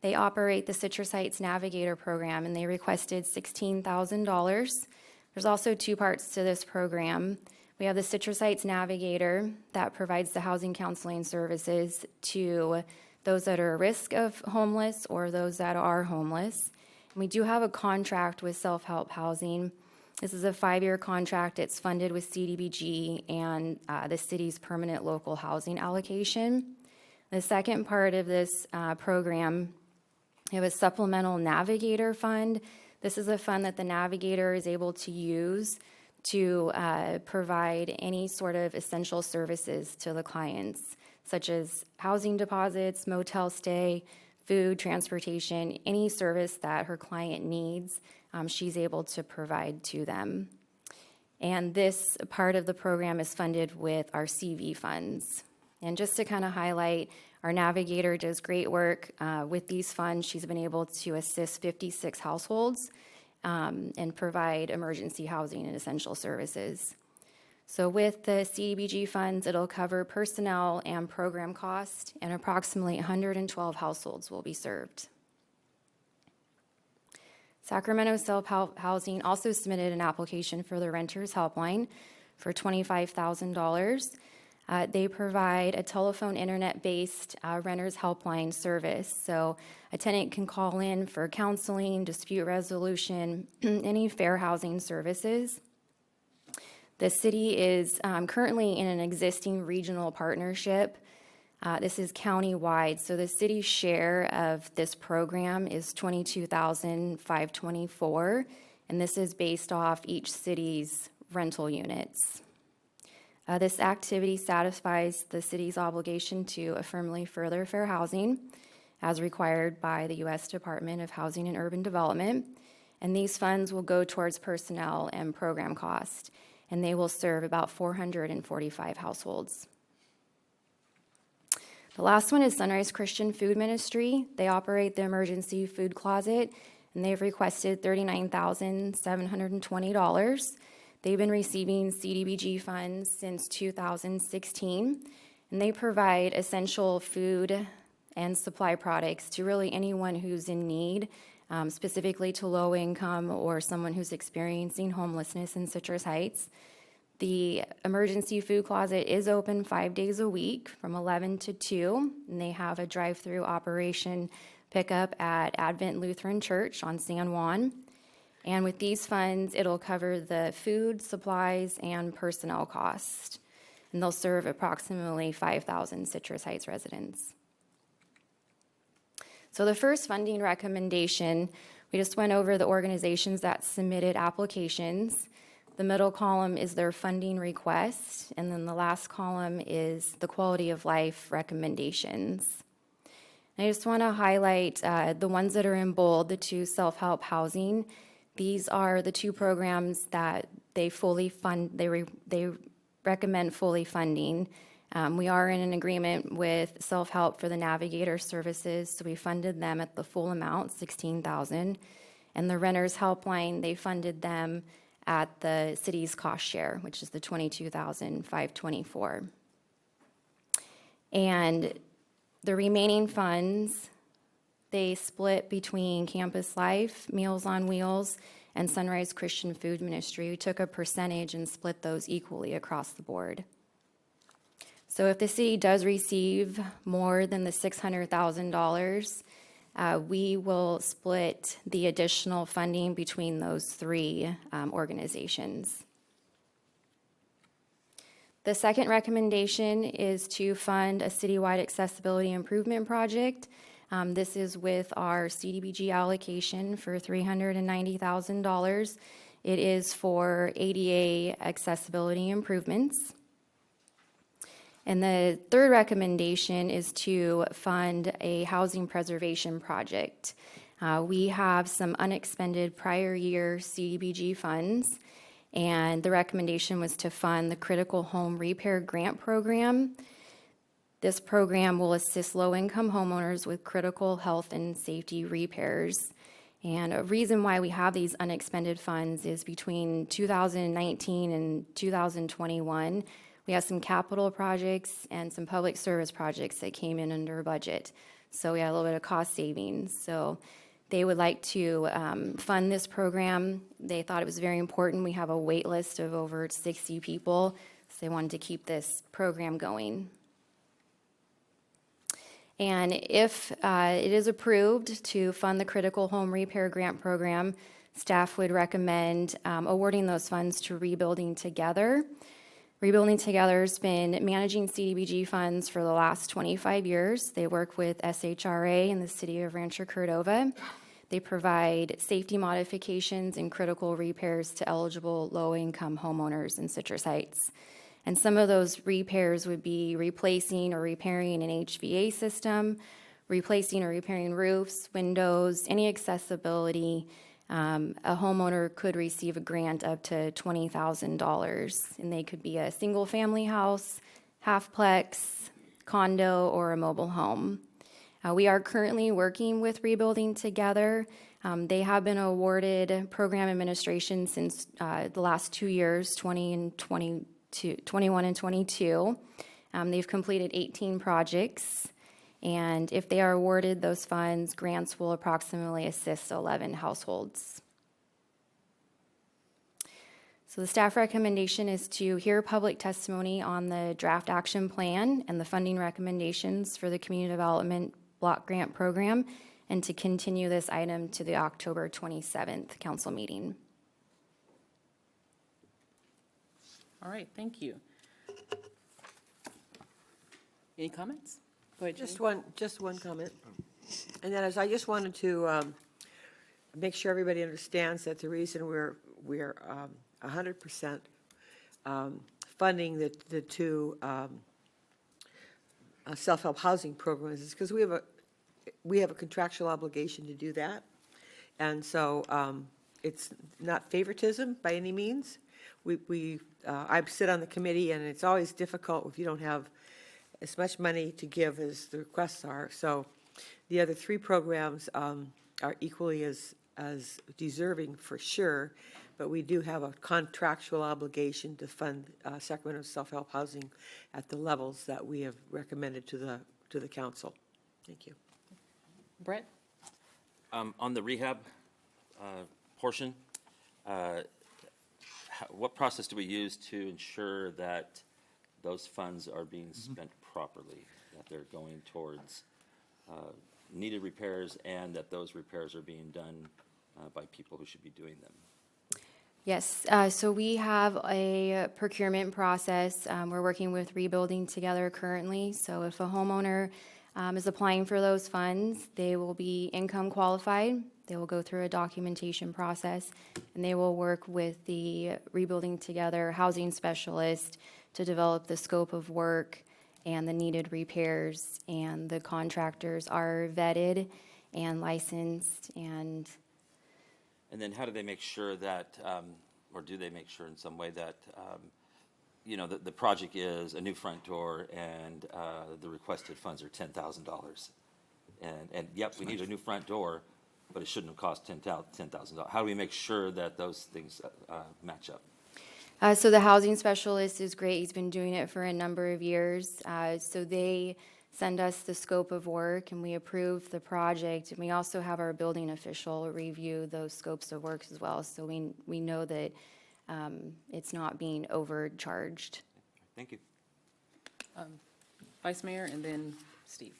They operate the Citrus Heights Navigator Program, and they requested $16,000. There's also two parts to this program. We have the Citrus Heights Navigator that provides the housing counseling services to those that are at risk of homeless or those that are homeless. And we do have a contract with Self-Help Housing. This is a 5-year contract. It's funded with CDBG and the city's permanent local housing allocation. The second part of this program, we have a supplemental Navigator fund. This is a fund that the Navigator is able to use to provide any sort of essential services to the clients, such as housing deposits, motel stay, food, transportation, any service that her client needs, she's able to provide to them. And this part of the program is funded with our CV funds. And just to kind of highlight, our Navigator does great work with these funds. She's been able to assist 56 households and provide emergency housing and essential services. So with the CDBG funds, it'll cover personnel and program cost, and approximately 112 households will be served. Sacramento Self-Help Housing also submitted an application for the Renters Helpline for $25,000. They provide a telephone internet-based renters helpline service. So a tenant can call in for counseling, dispute resolution, any fair housing services. The city is currently in an existing regional partnership. This is county-wide, so the city's share of this program is $22,524, and this is based off each city's rental units. This activity satisfies the city's obligation to affirmatively further fair housing as required by the U.S. Department of Housing and Urban Development, and these funds will go towards personnel and program cost, and they will serve about 445 households. The last one is Sunrise Christian Food Ministry. They operate the emergency food closet, and they've requested $39,720. They've been receiving CDBG funds since 2016, and they provide essential food and supply products to really anyone who's in need, specifically to low income or someone who's experiencing homelessness in Citrus Heights. The emergency food closet is open 5 days a week from 11 to 2, and they have a drive-through operation pickup at Advent Lutheran Church on San Juan. And with these funds, it'll cover the food, supplies, and personnel cost. And they'll serve approximately 5,000 Citrus Heights residents. So the first funding recommendation, we just went over the organizations that submitted applications. The middle column is their funding request, and then the last column is the quality of life recommendations. I just want to highlight the ones that are in bold, the two self-help housing. These are the two programs that they fully fund, they recommend fully funding. We are in an agreement with Self-Help for the Navigator services, so we funded them at the full amount, $16,000. And the Renters Helpline, they funded them at the city's cost share, which is the $22,524. And the remaining funds, they split between Campus Life, Meals on Wheels, and Sunrise Christian Food Ministry. We took a percentage and split those equally across the board. So if the city does receive more than the $600,000, we will split the additional funding between those three organizations. The second recommendation is to fund a citywide accessibility improvement project. This is with our CDBG allocation for $390,000. It is for ADA accessibility improvements. And the third recommendation is to fund a housing preservation project. We have some unexpended prior year CDBG funds, and the recommendation was to fund the Critical Home Repair Grant Program. This program will assist low-income homeowners with critical health and safety repairs. And a reason why we have these unexpended funds is between 2019 and 2021, we have some capital projects and some public service projects that came in under budget. So we had a little bit of cost savings. So they would like to fund this program. They thought it was very important. We have a wait list of over 60 people, so they wanted to keep this program going. And if it is approved to fund the Critical Home Repair Grant Program, staff would recommend awarding those funds to Rebuilding Together. Rebuilding Together's been managing CDBG funds for the last 25 years. They work with SHRA in the city of Rancho Cordova. They provide safety modifications and critical repairs to eligible low-income homeowners in Citrus Heights. And some of those repairs would be replacing or repairing an HVA system, replacing or repairing roofs, windows, any accessibility. A homeowner could receive a grant up to $20,000, and they could be a single-family house, halfplex, condo, or a mobile home. We are currently working with Rebuilding Together. They have been awarded program administration since the last 2 years, 21 and 22. They've completed 18 projects, and if they are awarded those funds, grants will approximately assist 11 households. So the staff recommendation is to hear public testimony on the draft action plan and the funding recommendations for the Community Development Block Grant Program, and to continue this item to the October 27th council meeting. All right, thank you. Any comments? Go ahead, Julie. Just one comment. And that is, I just wanted to make sure everybody understands that the reason we're 100% funding the two self-help housing programs is because we have a contractual obligation to do that. And so it's not favoritism by any means. I sit on the committee, and it's always difficult if you don't have as much money to give as the requests are. So the other three programs are equally as deserving for sure, but we do have a contractual obligation to fund Sacramento self-help housing at the levels that we have recommended to the council. Thank you. Brett? On the rehab portion, what process do we use to ensure that those funds are being spent properly, that they're going towards needed repairs, and that those repairs are being done by people who should be doing them? Yes, so we have a procurement process. We're working with Rebuilding Together currently. So if a homeowner is applying for those funds, they will be income qualified. They will go through a documentation process, and they will work with the Rebuilding Together housing specialist to develop the scope of work and the needed repairs. And the contractors are vetted and licensed. And then how do they make sure that, or do they make sure in some way that, the project is a new front door and the requested funds are $10,000? And yep, we need a new front door, but it shouldn't have cost $10,000. How do we make sure that those things match up? So the housing specialist is great. He's been doing it for a number of years. So they send us the scope of work, and we approve the project. And we also have our building official review those scopes of work as well. So we know that it's not being overcharged. Thank you. Vice Mayor, and then Steve.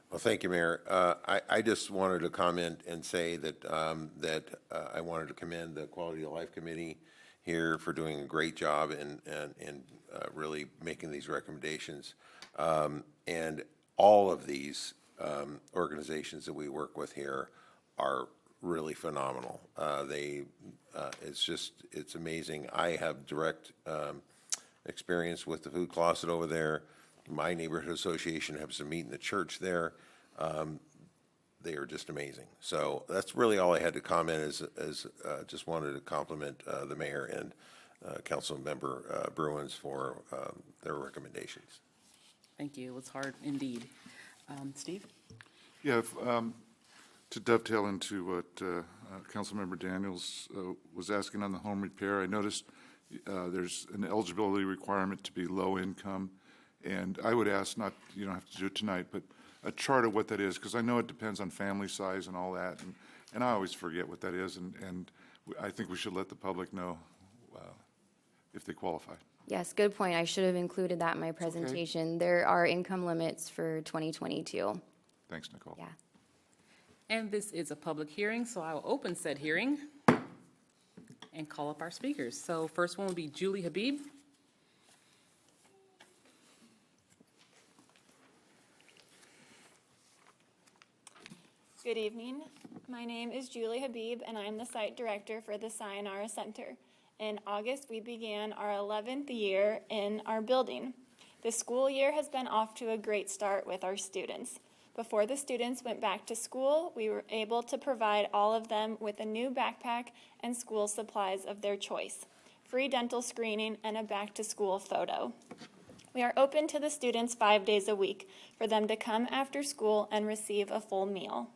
Well, thank you, Mayor. I just wanted to comment and say that I wanted to commend the Quality of Life Committee here for doing a great job and really making these recommendations. And all of these organizations that we work with here are really phenomenal. It's amazing. I have direct experience with the Food Closet over there. My neighborhood association happens to meet in the church there. They are just amazing. So that's really all I had to comment is just wanted to compliment the mayor and Councilmember Bruins for their recommendations. Thank you. It was hard indeed. Steve? Yeah, to dovetail into what Councilmember Daniels was asking on the home repair, I noticed there's an eligibility requirement to be low income. And I would ask, you don't have to do it tonight, but a chart of what that is, because I know it depends on family size and all that, and I always forget what that is, and I think we should let the public know if they qualify. Yes, good point. I should have included that in my presentation. There are income limits for 2022. Thanks, Nicole. Yeah. And this is a public hearing, so I will open said hearing and call up our speakers. So first one will be Julie Habib. Good evening. My name is Julie Habib, and I'm the site director for the Sayonara Center. In August, we began our 11th year in our building. The school year has been off to a great start with our students. Before the students went back to school, we were able to provide all of them with a new backpack and school supplies of their choice, free dental screening, and a back-to-school photo. We are open to the students 5 days a week for them to come after school and receive a full meal,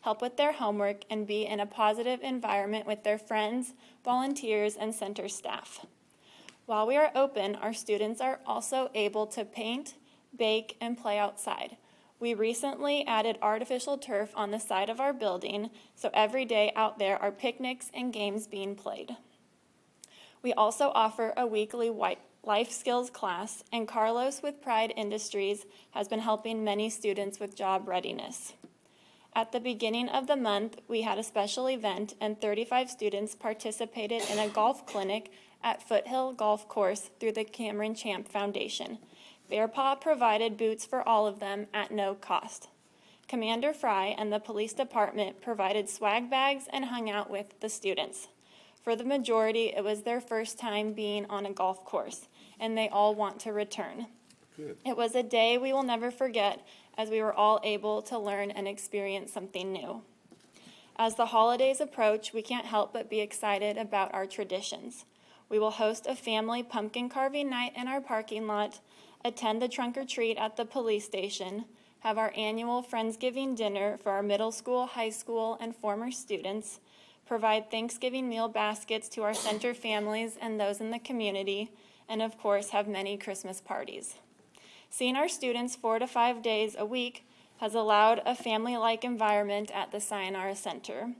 help with their homework, and be in a positive environment with their friends, volunteers, and center staff. While we are open, our students are also able to paint, bake, and play outside. We recently added artificial turf on the side of our building, so every day out there are picnics and games being played. We also offer a weekly life skills class, and Carlos with Pride Industries has been helping many students with job readiness. At the beginning of the month, we had a special event, and 35 students participated in a golf clinic at Foothill Golf Course through the Cameron Champ Foundation. Bearpaw provided boots for all of them at no cost. Commander Fry and the police department provided swag bags and hung out with the students. For the majority, it was their first time being on a golf course, and they all want to return. Good. It was a day we will never forget, as we were all able to learn and experience something new. As the holidays approach, we can't help but be excited about our traditions. We will host a family pumpkin carving night in our parking lot, attend the trunk or treat at the police station, have our annual Friendsgiving dinner for our middle school, high school, and former students, provide Thanksgiving meal baskets to our center families and those in the community, and of course, have many Christmas parties. Seeing our students 4 to 5 days a week has allowed a family-like environment at the Sayonara Center.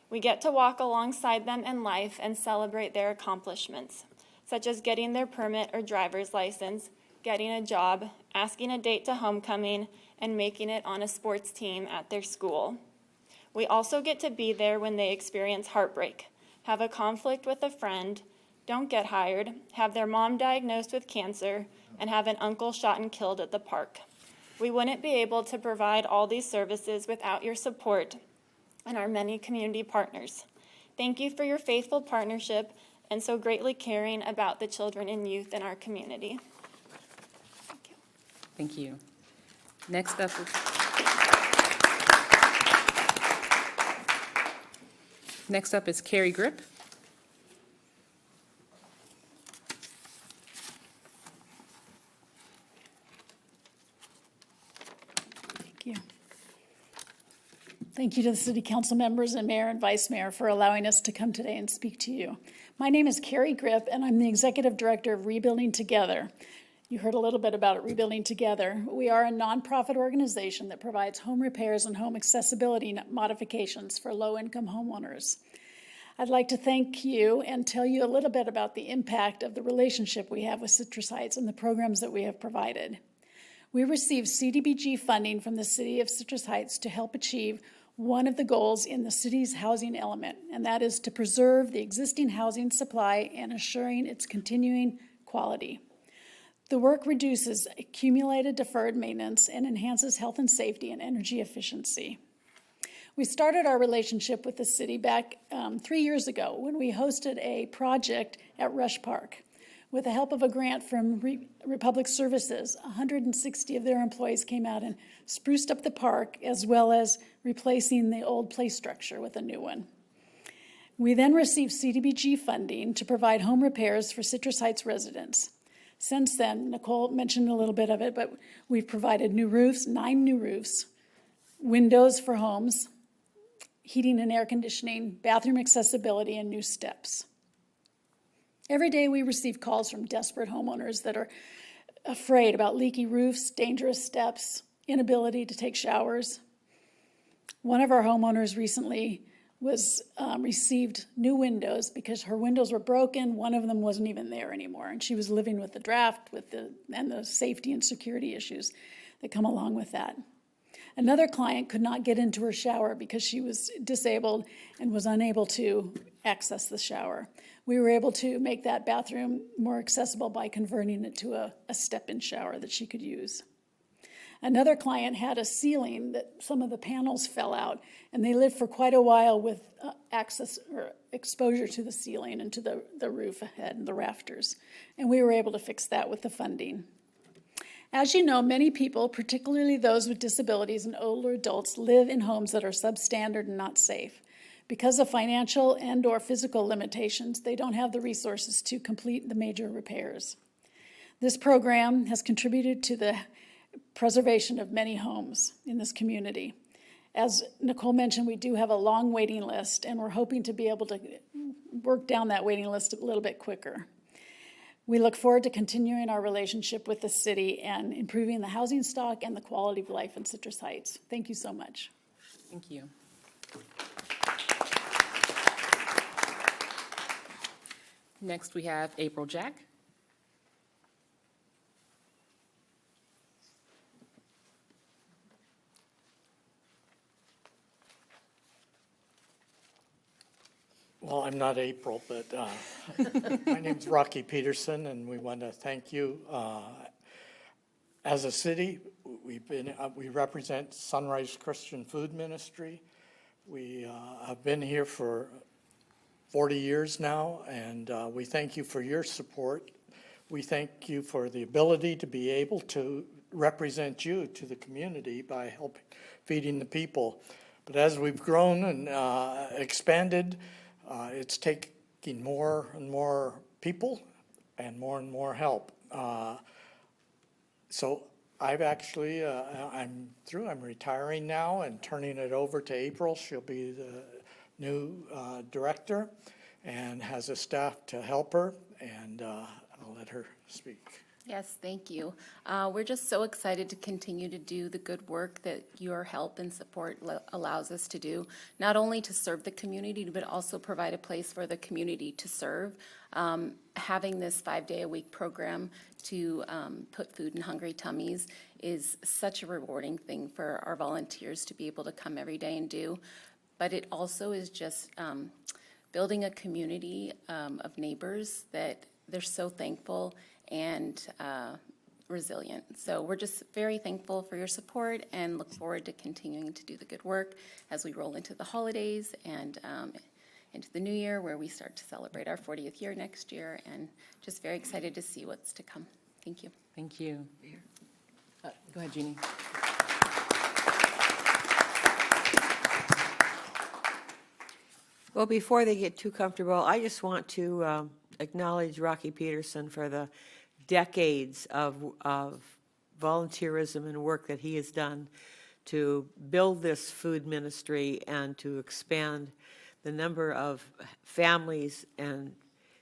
We get to walk alongside them in life and celebrate their accomplishments, such as getting their permit or driver's license, getting a job, asking a date to homecoming, and making it on a sports team at their school. We also get to be there when they experience heartbreak, have a conflict with a friend, don't get hired, have their mom diagnosed with cancer, and have an uncle shot and killed at the park. We wouldn't be able to provide all these services without your support and our many community partners. Thank you for your faithful partnership and so greatly caring about the children and youth in our community. Thank you. Thank you. Next up is Carrie Grip. Thank you. Thank you to the city council members and mayor and vice mayor for allowing us to come today and speak to you. My name is Carrie Grip, and I'm the executive director of Rebuilding Together. You heard a little bit about it, Rebuilding Together. We are a nonprofit organization that provides home repairs and home accessibility modifications for low-income homeowners. I'd like to thank you and tell you a little bit about the impact of the relationship we have with Citrus Heights and the programs that we have provided. We received CDBG funding from the city of Citrus Heights to help achieve one of the goals in the city's housing element, and that is to preserve the existing housing supply and assuring its continuing quality. The work reduces accumulated deferred maintenance and enhances health and safety and energy efficiency. We started our relationship with the city back 3 years ago when we hosted a project at Rush Park. With the help of a grant from Republic Services, 160 of their employees came out and spruced up the park, as well as replacing the old play structure with a new one. We then received CDBG funding to provide home repairs for Citrus Heights residents. Since then, Nicole mentioned a little bit of it, but we've provided new roofs, 9 new roofs, windows for homes, heating and air conditioning, bathroom accessibility, and new steps. Every day we receive calls from desperate homeowners that are afraid about leaky roofs, dangerous steps, inability to take showers. One of our homeowners recently received new windows because her windows were broken. One of them wasn't even there anymore, and she was living with the draft and the safety and security issues that come along with that. Another client could not get into her shower because she was disabled and was unable to access the shower. We were able to make that bathroom more accessible by converting it to a step-in shower that she could use. Another client had a ceiling that some of the panels fell out, and they lived for quite a while with access or exposure to the ceiling and to the roof ahead and the rafters. And we were able to fix that with the funding. As you know, many people, particularly those with disabilities and older adults, live in homes that are substandard and not safe. Because of financial and/or physical limitations, they don't have the resources to complete the major repairs. This program has contributed to the preservation of many homes in this community. As Nicole mentioned, we do have a long waiting list, and we're hoping to be able to work down that waiting list a little bit quicker. We look forward to continuing our relationship with the city and improving the housing stock and the quality of life in Citrus Heights. Thank you so much. Thank you. Next, we have April Jack. Well, I'm not April, but my name's Rocky Peterson, and we want to thank you. As a city, we represent Sunrise Christian Food Ministry. We have been here for 40 years now, and we thank you for your support. We thank you for the ability to be able to represent you to the community by helping feeding the people. But as we've grown and expanded, it's taking more and more people and more help. So I've actually, I'm through. I'm retiring now and turning it over to April. She'll be the new director and has a staff to help her, and I'll let her speak. Yes, thank you. We're just so excited to continue to do the good work that your help and support allows us to do, not only to serve the community, but also provide a place for the community to serve. Having this 5-day-a-week program to put food in hungry tummies is such a rewarding thing for our volunteers to be able to come every day and do. But it also is just building a community of neighbors that they're so thankful and resilient. So we're just very thankful for your support and look forward to continuing to do the good work as we roll into the holidays and into the new year, where we start to celebrate our 40th year next year, and just very excited to see what's to come. Thank you. Thank you. Go ahead, Jeannie. Well, before they get too comfortable, I just want to acknowledge Rocky Peterson for the decades of volunteerism and work that he has done to build this food ministry and to expand the number of families and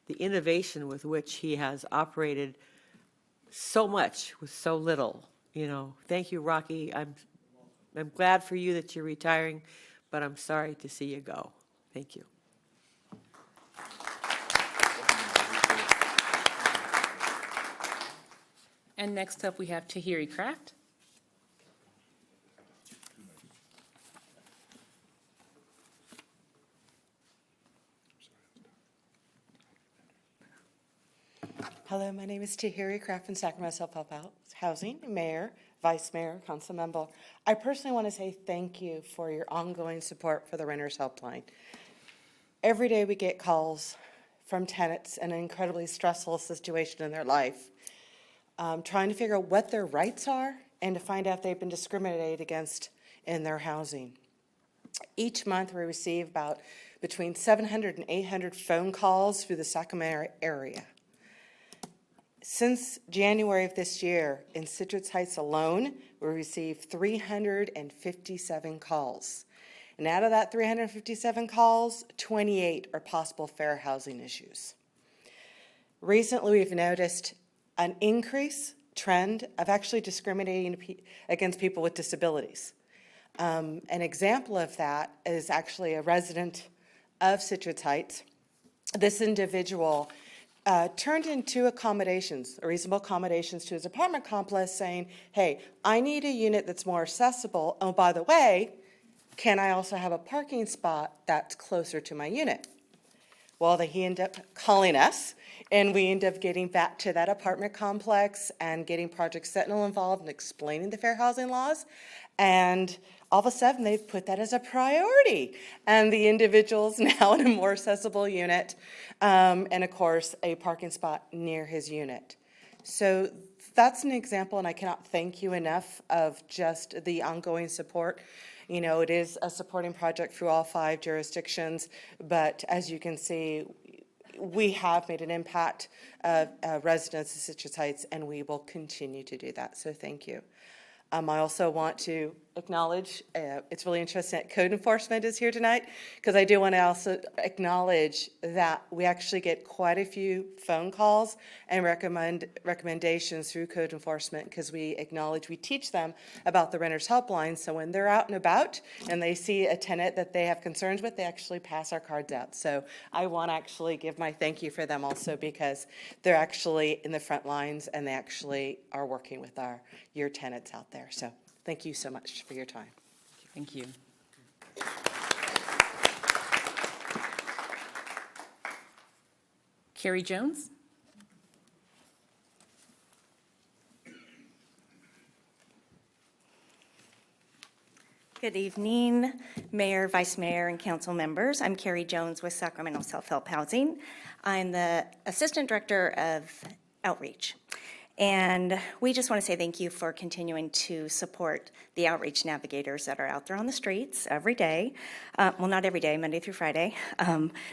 the innovation with which he has operated so much with so little. You know, thank you, Rocky. I'm glad for you that you're retiring, but I'm sorry to see you go. Thank you. And next up, we have Tahiri Craft. Hello, my name is Tahiri Craft from Sacramento Self-Help Housing, Mayor, Vice Mayor, Council Member. I personally want to say thank you for your ongoing support for the Renters Helpline. Every day we get calls from tenants in an incredibly stressful situation in their life, trying to figure out what their rights are and to find out if they've been discriminated against in their housing. Each month we receive about between 700 and 800 phone calls through the Sacramento area. Since January of this year, in Citrus Heights alone, we received 357 calls. And out of that 357 calls, 28 are possible fair housing issues. Recently, we've noticed an increase trend of actually discriminating against people with disabilities. An example of that is actually a resident of Citrus Heights. This individual turned into accommodations, reasonable accommodations to his apartment complex, saying, hey, I need a unit that's more accessible. Oh, by the way, can I also have a parking spot that's closer to my unit? Well, he ended up calling us, and we ended up getting back to that apartment complex and getting Project Sentinel involved and explaining the fair housing laws. And all of a sudden, they've put that as a priority. And the individual's now in a more accessible unit, and of course, a parking spot near his unit. So that's an example, and I cannot thank you enough of just the ongoing support. You know, it is a supporting project through all 5 jurisdictions, but as you can see, we have made an impact of residents of Citrus Heights, and we will continue to do that. So thank you. I also want to acknowledge, it's really interesting that code enforcement is here tonight, because I do want to also acknowledge that we actually get quite a few phone calls and recommendations through code enforcement, because we teach them about the Renters Helpline. So when they're out and about and they see a tenant that they have concerns with, they actually pass our cards out. So I want to actually give my thank you for them also, because they're actually in the front lines and they actually are working with your tenants out there. So thank you so much for your time. Thank you. Carrie Jones? Good evening, Mayor, Vice Mayor, and council members. I'm Carrie Jones with Sacramento Self-Help Housing. I'm the Assistant Director of Outreach. And we just want to say thank you for continuing to support the outreach navigators that are out there on the streets every day. Well, not every day, Monday through Friday.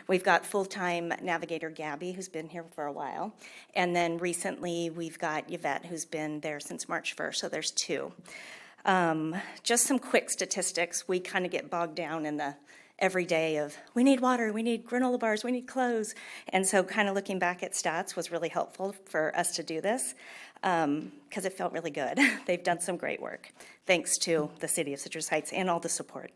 We've got full-time navigator Gabby, who's been here for a while. And then recently, we've got Yvette, who's been there since March 1st, so there's 2. Just some quick statistics. We kind of get bogged down in the every day of, we need water, we need granola bars, we need clothes. And so kind of looking back at stats was really helpful for us to do this, because it felt really good. They've done some great work, thanks to the city of Citrus Heights and all the support.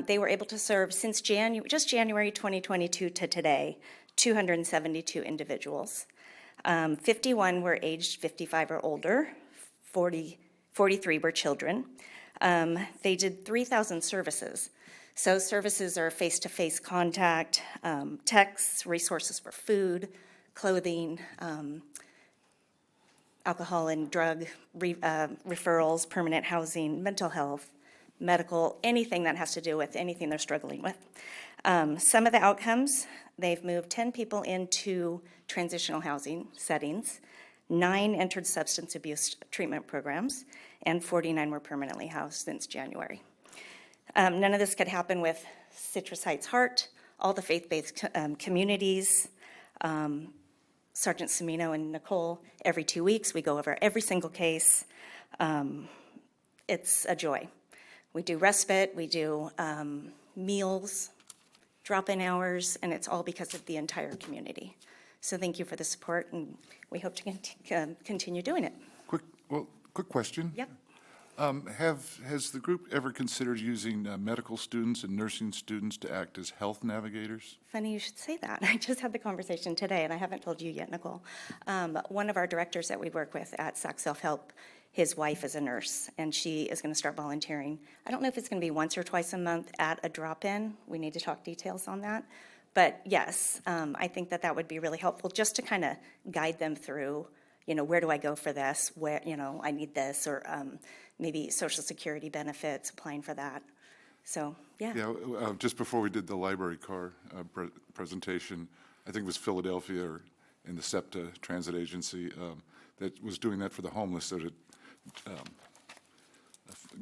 They were able to serve since January 2022 to today, 272 individuals. 51 were aged 55 or older, 43 were children. They did 3,000 services. So services are face-to-face contact, texts, resources for food, clothing, alcohol and drug referrals, permanent housing, mental health, medical, anything that has to do with anything they're struggling with. Some of the outcomes, they've moved 10 people into transitional housing settings, 9 entered substance abuse treatment programs, and 49 were permanently housed since January. None of this could happen with Citrus Heights Heart, all the faith-based communities, Sergeant Semino and Nicole. Every 2 weeks, we go over every single case. It's a joy. We do respite, we do meals, drop-in hours, and it's all because of the entire community. So thank you for the support, and we hope to continue doing it. Quick question. Yep. Has the group ever considered using medical students and nursing students to act as health navigators? Funny you should say that. I just had the conversation today, and I haven't told you yet, Nicole. One of our directors that we work with at SAC Self-Help, his wife is a nurse, and she is going to start volunteering. I don't know if it's going to be once or twice a month at a drop-in. We need to talk details on that. But yes, I think that would be really helpful, just to kind of guide them through, where do I go for this? Where, I need this, or maybe Social Security benefits, applying for that. So, yeah. Yeah, just before we did the library car presentation, I think it was Philadelphia or in the SEPTA Transit Agency that was doing that for the homeless, so to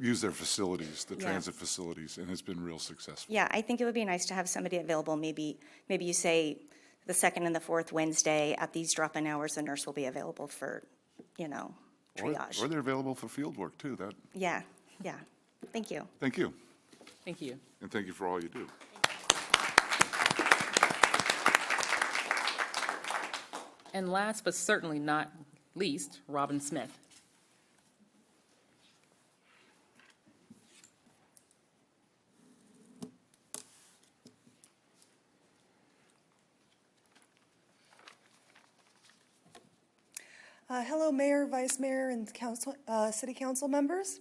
use their facilities, the transit facilities, and it's been real successful. Yeah, I think it would be nice to have somebody available. Maybe you say the 2nd and the 4th Wednesday at these drop-in hours, the nurse will be available for, triage. Or they're available for field work, too. Yeah. Thank you. Thank you. Thank you. And thank you for all you do. And last but certainly not least, Robin Smith. Hello, Mayor, Vice Mayor, and council, City Council members.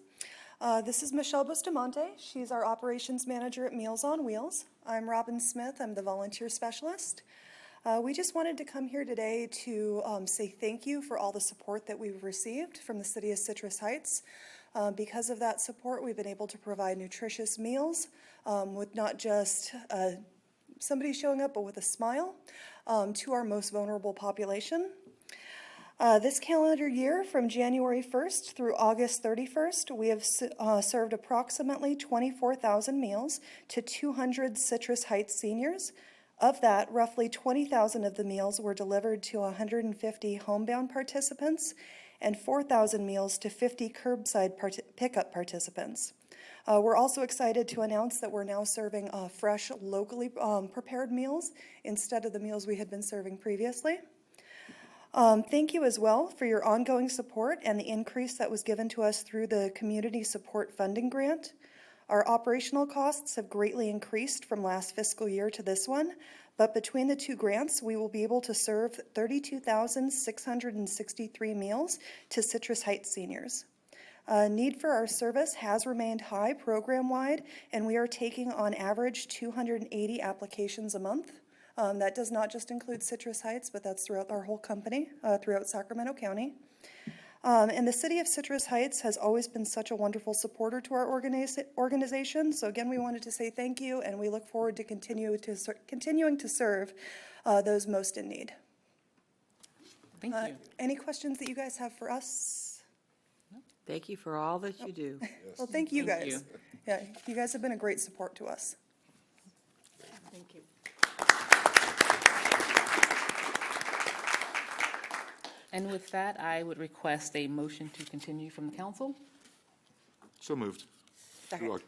This is Michelle Bustamante. She's our Operations Manager at Meals on Wheels. I'm Robin Smith. I'm the Volunteer Specialist. We just wanted to come here today to say thank you for all the support that we've received from the City of Citrus Heights. Because of that support, we've been able to provide nutritious meals with not just somebody showing up, but with a smile to our most vulnerable population. This calendar year, from January 1st through August 31st, we have served approximately 24,000 meals to 200 Citrus Heights seniors. Of that, roughly 20,000 of the meals were delivered to 150 homebound participants and 4,000 meals to 50 curbside pickup participants. We're also excited to announce that we're now serving fresh, locally prepared meals instead of the meals we had been serving previously. Thank you as well for your ongoing support and the increase that was given to us through the Community Support Funding Grant. Our operational costs have greatly increased from last fiscal year to this one, but between the two grants, we will be able to serve 32,663 meals to Citrus Heights seniors. Need for our service has remained high program-wide, and we are taking on average 280 applications a month. That does not just include Citrus Heights, but that's throughout our whole company, throughout Sacramento County. And the City of Citrus Heights has always been such a wonderful supporter to our organization. So again, we wanted to say thank you, and we look forward to continuing to serve those most in need. Thank you. Any questions that you guys have for us? Thank you for all that you do. Well, thank you Thank guys. you. Yeah, you guys have been a great support to us. Thank you. And with that, I would request a motion to continue from the council. So moved. Second. To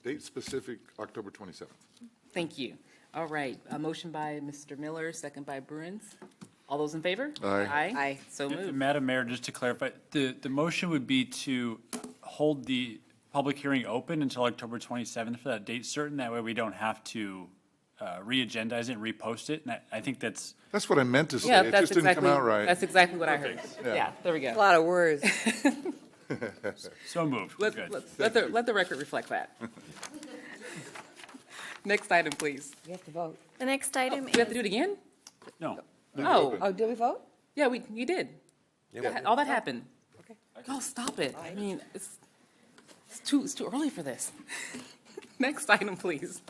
date-specific October 27th. Thank you. All right, a motion by Mr. Miller, second by Bruins. All those in favor? Aye. Aye. So moved. Madam Mayor, just to clarify, the motion would be to hold the public hearing open until October 27th for that date certain. That way we don't have to re-agendize it and repost it. And I think that's, That's what I meant to say. Yeah, It that's just didn't come exactly, out right. that's exactly what I heard. Yeah. Yeah, there we A go. lot of words. so moved. We're good. Let the record reflect that. Next item, please. You have to vote. The next item Do we have to is do it again? No. Oh, Oh, did we vote? yeah, you did. All that happened. Okay. Oh, stop it. I mean, it's too early for this. Next item, please.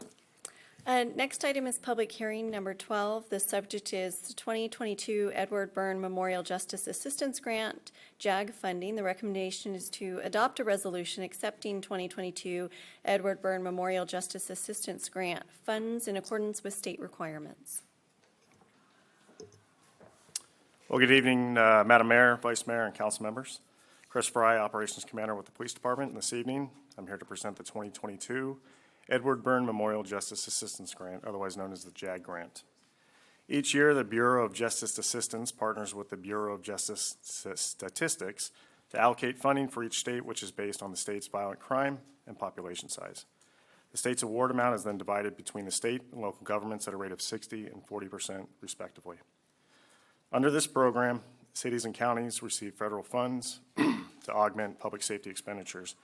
Next item is public hearing number 12. The subject is the 2022 Edward Byrne Memorial Justice Assistance Grant, JAG funding. The recommendation is to adopt a resolution accepting 2022 Edward Byrne Memorial Justice Assistance Grant funds in accordance with state requirements. Well, good evening, Madam Mayor, Vice Mayor, and council members. Chris Fry, Operations Commander with the Police Department. And this evening, I'm here to present the 2022 Edward Byrne Memorial Justice Assistance Grant, otherwise known as the JAG Grant. Each year, the Bureau of Justice Assistance partners with the Bureau of Justice Statistics to allocate funding for each state, which is based on the state's violent crime and population size. The state's award amount is then divided between the state and local governments at a rate of 60% and 40% respectively. Under this program, cities and counties receive federal funds to augment public safety expenditures.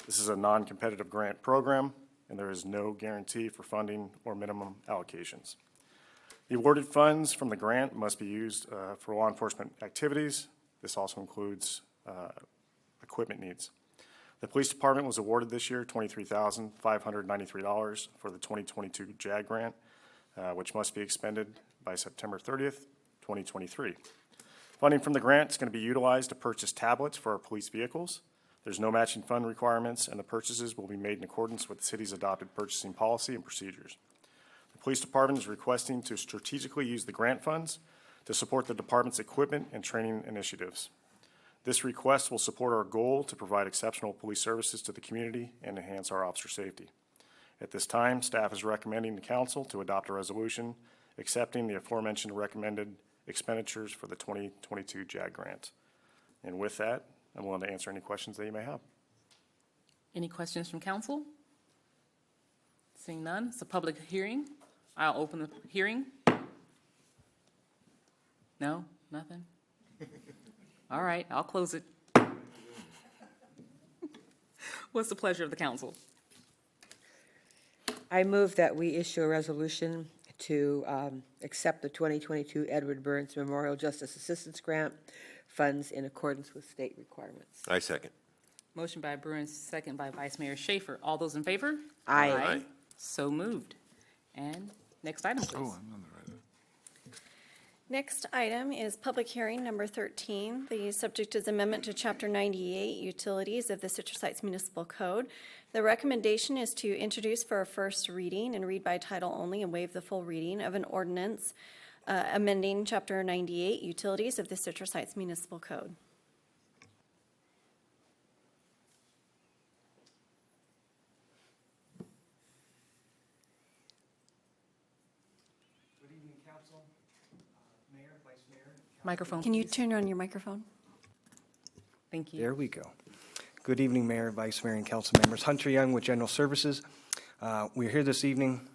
This is a non-competitive grant program, and there is no guarantee for funding or minimum allocations. The awarded funds from the grant must be used for law enforcement activities. This also includes equipment needs. The police department was awarded this year $23,593 for the 2022 JAG grant, which must be expended by September 30th, 2023. Funding from the grant is going to be utilized to purchase tablets for our police vehicles. There's no matching fund requirements, and the purchases will be made in accordance with the city's adopted purchasing policy and procedures. The police department is requesting to strategically use the grant funds to support the department's equipment and training initiatives. This request will support our goal to provide exceptional police services to the community and enhance our officer safety. At this time, staff is recommending the council to adopt a resolution accepting the aforementioned recommended expenditures for the 2022 JAG grant. And with that, I'm willing to answer any questions that you may have. Any questions from council? Seeing none, it's a public hearing. I'll open the hearing. No, nothing? All right, I'll close it. What's the pleasure of the council? I move that we issue a resolution to accept the 2022 Edward Burns Memorial Justice Assistance Grant funds in accordance with state requirements. I second. Motion by Bruin, second by Vice Mayor Schaefer. All those in favor? Aye. Aye. So moved. And next item, please. Oh, I'm on the right. Next item is public hearing number 13. The subject is amendment to Chapter 98, Utilities of the Citrus Heights Municipal Code. The recommendation is to introduce for a first reading and read by title only and waive the full reading of an ordinance amending Chapter 98, Utilities of the Citrus Heights Municipal Code. Good evening, council, mayor, vice mayor. Microphone, Can you please. turn on your microphone? Thank you. There we go. Good evening, Mayor, Vice Mayor, and council members. Hunter Young with General Services. We're here this evening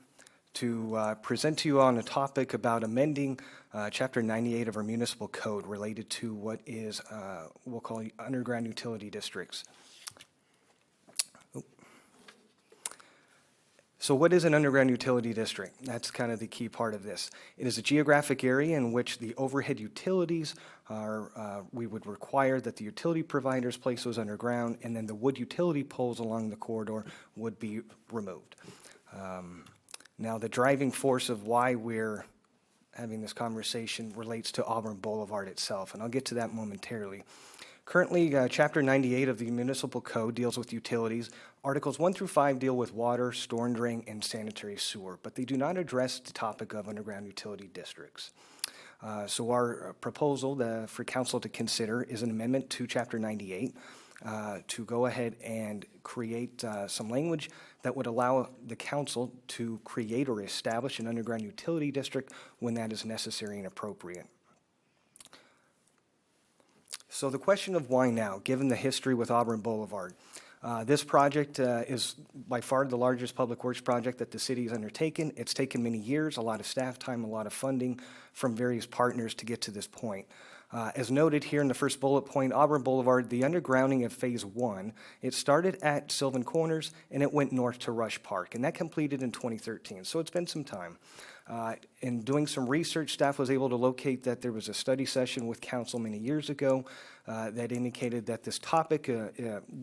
to present to you on a topic about amending Chapter 98 of our municipal code related to what is, we'll call underground utility districts. So what is an underground utility district? That's kind of the key part of this. It is a geographic area in which the overhead utilities are, we would require that the utility providers place those underground, and then the wood utility poles along the corridor would be removed. Now, the driving force of why we're having this conversation relates to Auburn Boulevard itself, and I'll get to that momentarily. Currently, Chapter 98 of the Municipal Code deals with utilities. Articles 1 through 5 deal with water, storm drain, and sanitary sewer, but they do not address the topic of underground utility districts. So our proposal for council to consider is an amendment to Chapter 98 to go ahead and create some language that would allow the council to create or establish an underground utility district when that is necessary and appropriate. So the question of why now, given the history with Auburn Boulevard. This project is by far the largest public works project that the city has undertaken. It's taken many years, a lot of staff time, a lot of funding from various partners to get to this point. As noted here in the first bullet point, Auburn Boulevard, the undergrounding of Phase 1, it started at Sylvan Corners and it went north to Rush Park, and that completed in 2013, so it's been some time. In doing some research, staff was able to locate that there was a study session with council many years ago that indicated that this topic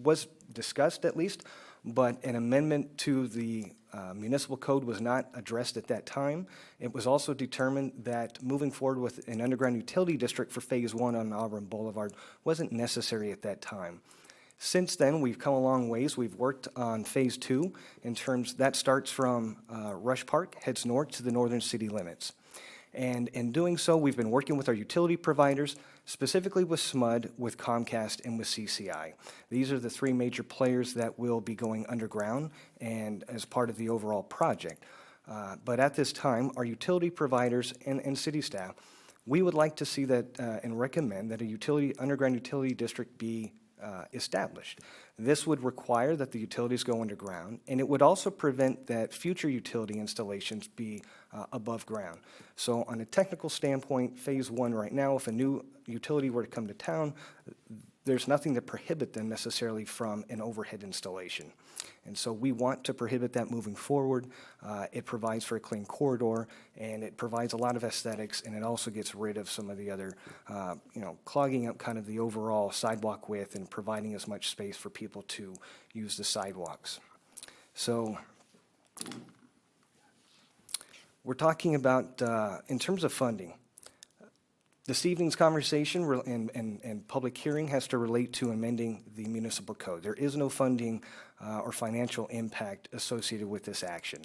was discussed at least, but an amendment to the municipal code was not addressed at that time. It was also determined that moving forward with an underground utility district for Phase 1 on Auburn Boulevard wasn't necessary at that time. Since then, we've come a long ways. We've worked on Phase 2 in terms, that starts from Rush Park, heads north to the northern city limits. And in doing so, we've been working with our utility providers, specifically with SMUD, with Comcast, and with CCI. These are the three major players that will be going underground and as part of the overall project. But at this time, our utility providers and city staff, we would like to see that and recommend that a underground utility district be established. This would require that the utilities go underground, and it would also prevent that future utility installations be above ground. So on a technical standpoint, Phase 1 right now, if a new utility were to come to town, there's nothing to prohibit them necessarily from an overhead installation. And so we want to prohibit that moving forward. It provides for a clean corridor, and it provides a lot of aesthetics, and it also gets rid of some of the other, clogging up kind of the overall sidewalk width and providing as much space for people to use the sidewalks. So we're talking about, in terms of funding, this evening's conversation and public hearing has to relate to amending the municipal code. There is no funding or financial impact associated with this action.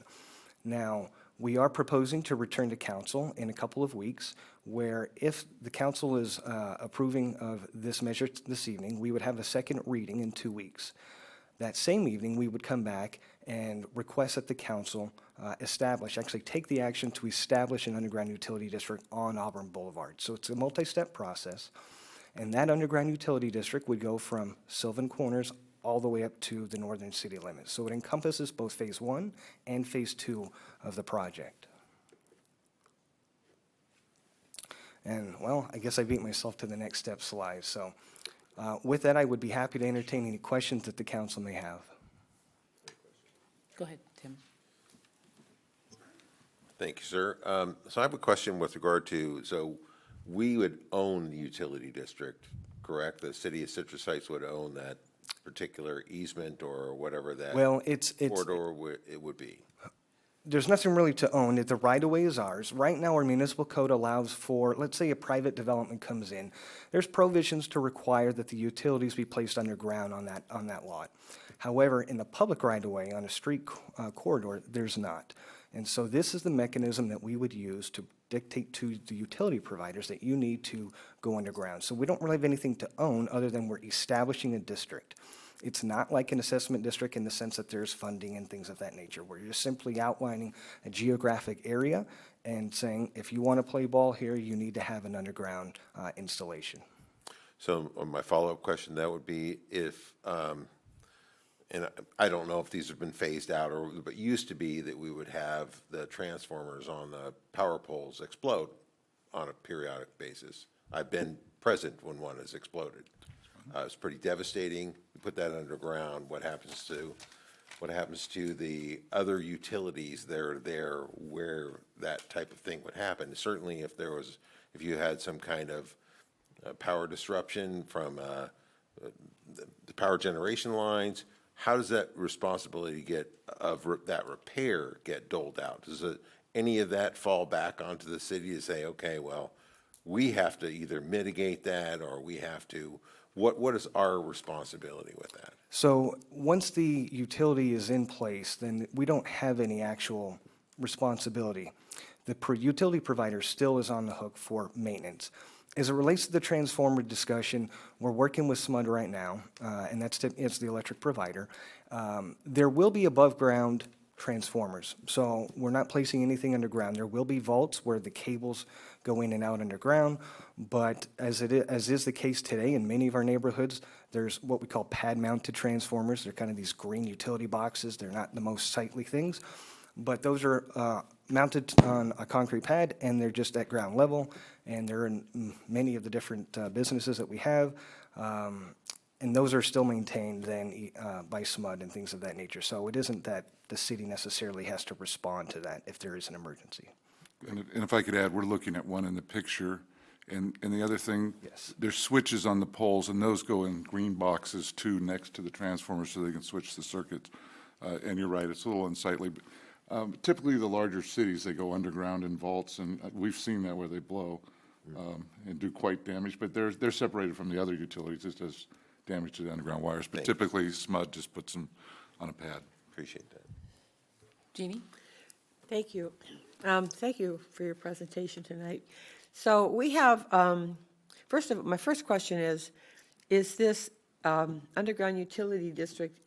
Now, we are proposing to return to council in a couple of weeks, where if the council is approving of this measure this evening, we would have a second reading in 2 weeks. That same evening, we would come back and request that the council actually take the action to establish an underground utility district on Auburn Boulevard. So it's a multi-step process, and that underground utility district would go from Sylvan Corners all the way up to the northern city limits. So it encompasses both Phase 1 and Phase 2 of the project. And, well, I guess I beat myself to the next step slide. So with that, I would be happy to entertain any questions that the council may have. Go ahead, Tim. Thank you, sir. So I have a question with regard to, so we would own the utility district, correct? The city of Citrus Heights would own that particular easement or whatever that Well, it's corridor it would be. there's nothing really to own. The right-of-way is ours. Right now, our municipal code allows for, let's say a private development comes in. There's provisions to require that the utilities be placed underground on that lot. However, in the public right-of-way on a street corridor, there's not. And so this is the mechanism that we would use to dictate to the utility providers that you need to go underground. So we don't really have anything to own other than we're establishing a district. It's not like an assessment district in the sense that there's funding and things of that nature, where you're simply outlining a geographic area and saying, if you want to play ball here, you need to have an underground installation. So my follow-up question, that would be if, and I don't know if these have been phased out, but used to be that we would have the transformers on the power poles explode on a periodic basis. I've been present when one has exploded. It's pretty devastating. You put that underground, what happens to the other utilities that are there where that type of thing would happen? Certainly if you had some kind of power disruption from the power generation lines, how does that responsibility that repair get doled out? Does any of that fall back onto the city to say, okay, well, we have to either mitigate that or we have to, what is our responsibility with that? So once the utility is in place, then we don't have any actual responsibility. The utility provider still is on the hook for maintenance. As it relates to the transformer discussion, we're working with SMUD right now, and it's the electric provider. There will be above-ground transformers, so we're not placing anything underground. There will be vaults where the cables go in and out underground, but as is the case today in many of our neighborhoods, there's what we call pad-mounted transformers. They're kind of these green utility boxes. They're not the most sightly things, but those are mounted on a concrete pad, and they're just at ground level, and they're in many of the different businesses that we have, and those are still maintained then by SMUD and things of that nature. So it isn't that the city necessarily has to respond to that if there is an emergency. And if I could add, we're looking at one in the picture, and the other thing, Yes. there's switches on the poles, and those go in green boxes too, next to the transformer, so they can switch the circuits. And you're right, it's a little unsightly. Typically, the larger cities, they go underground in vaults, and we've seen that where they blow and do quite damage, but they're separated from the other utilities. It does damage to the underground wires, but typically SMUD just puts them on a pad. Appreciate that. Jeannie? Thank you. Thank you for your presentation tonight. So we have, my first question is this underground utility district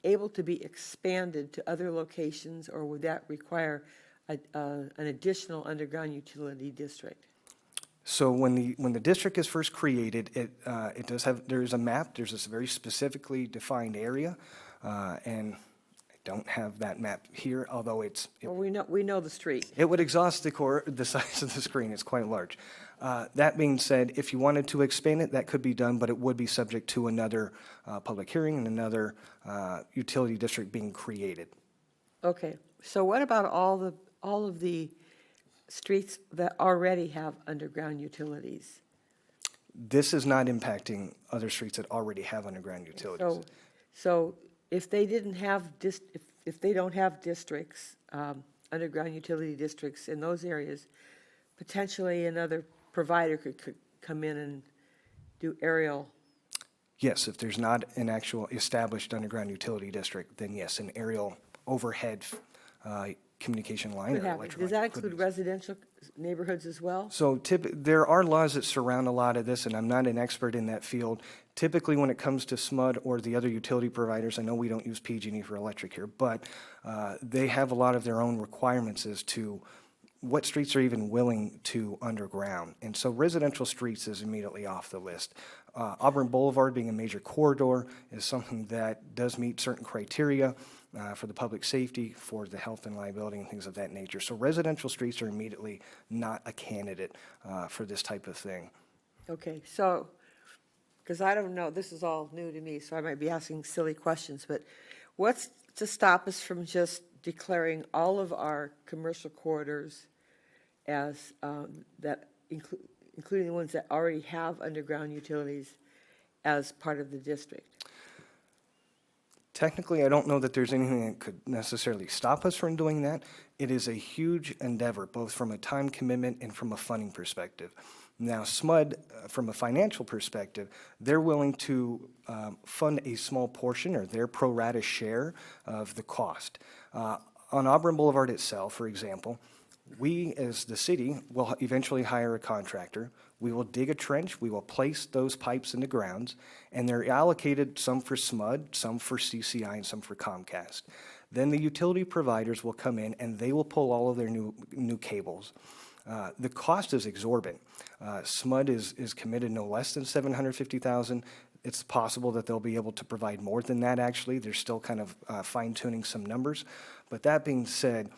able to be expanded to other locations, or would that require an additional underground utility district? So when the district is first created, it does have, there is a map, there's this very specifically defined area, and I don't have that map here, although Well, we know the street. it would exhaust the size of the screen, it's quite large. That being said, if you wanted to expand it, that could be done, but it would be subject to another public hearing and another utility district being created. Okay, so what about all of the streets that already have underground utilities? This is not impacting other streets that already have underground utilities. So if they didn't have, if they don't have districts, underground utility districts in those areas, potentially another provider could come in and do aerial. Yes, if there's not an actual established underground utility district, then yes, an aerial overhead communication line Could or happen. electric Does line that could include be- residential neighborhoods as well? So there are laws that surround a lot of this, and I'm not an expert in that field. Typically, when it comes to SMUD or the other utility providers, I know we don't use PG&E for electric here, but they have a lot of their own requirements as to what streets are even willing to underground. And so residential streets is immediately off the list. Auburn Boulevard being a major corridor is something that does meet certain criteria for the public safety, for the health and liability and things of that nature. So residential streets are immediately not a candidate for this type of thing. Okay, so, because I don't know, this is all new to me, so I might be asking silly questions, but what's to stop us from just declaring all of our commercial corridors as, including the ones that already have underground utilities, as part of the district? Technically, I don't know that there's anything that could necessarily stop us from doing that. It is a huge endeavor, both from a time commitment and from a funding perspective. Now, SMUD, from a financial perspective, they're willing to fund a small portion or their pro rata share of the cost. On Auburn Boulevard itself, for example, we, as the city, will eventually hire a contractor. We will dig a trench, we will place those pipes in the grounds, and they're allocated some for SMUD, some for CCI, and some for Comcast. Then the utility providers will come in and they will pull all of their new cables. The cost is exorbitant. SMUD is committed no less than $750,000. It's possible that they'll be able to provide more than that, actually. They're still kind of fine-tuning some numbers. But that being said,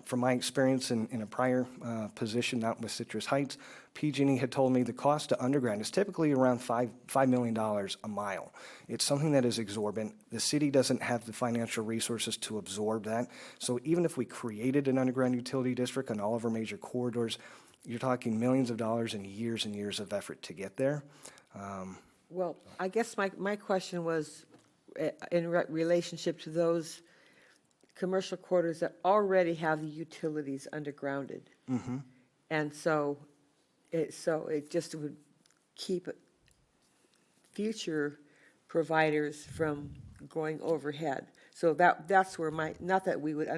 from my experience in a prior position out with Citrus Heights, PG&E had told me the cost to underground is typically around $5 million a mile. It's something that is exorbitant. The city doesn't have the financial resources to absorb that. So even if we created an underground utility district on all of our major corridors, you're talking millions of dollars and years of effort to get there. Well, I guess my question was in relationship to those commercial quarters that already have the utilities undergrounded. Mm-hmm. And so it just would keep future providers from going overhead. So that's where not that we would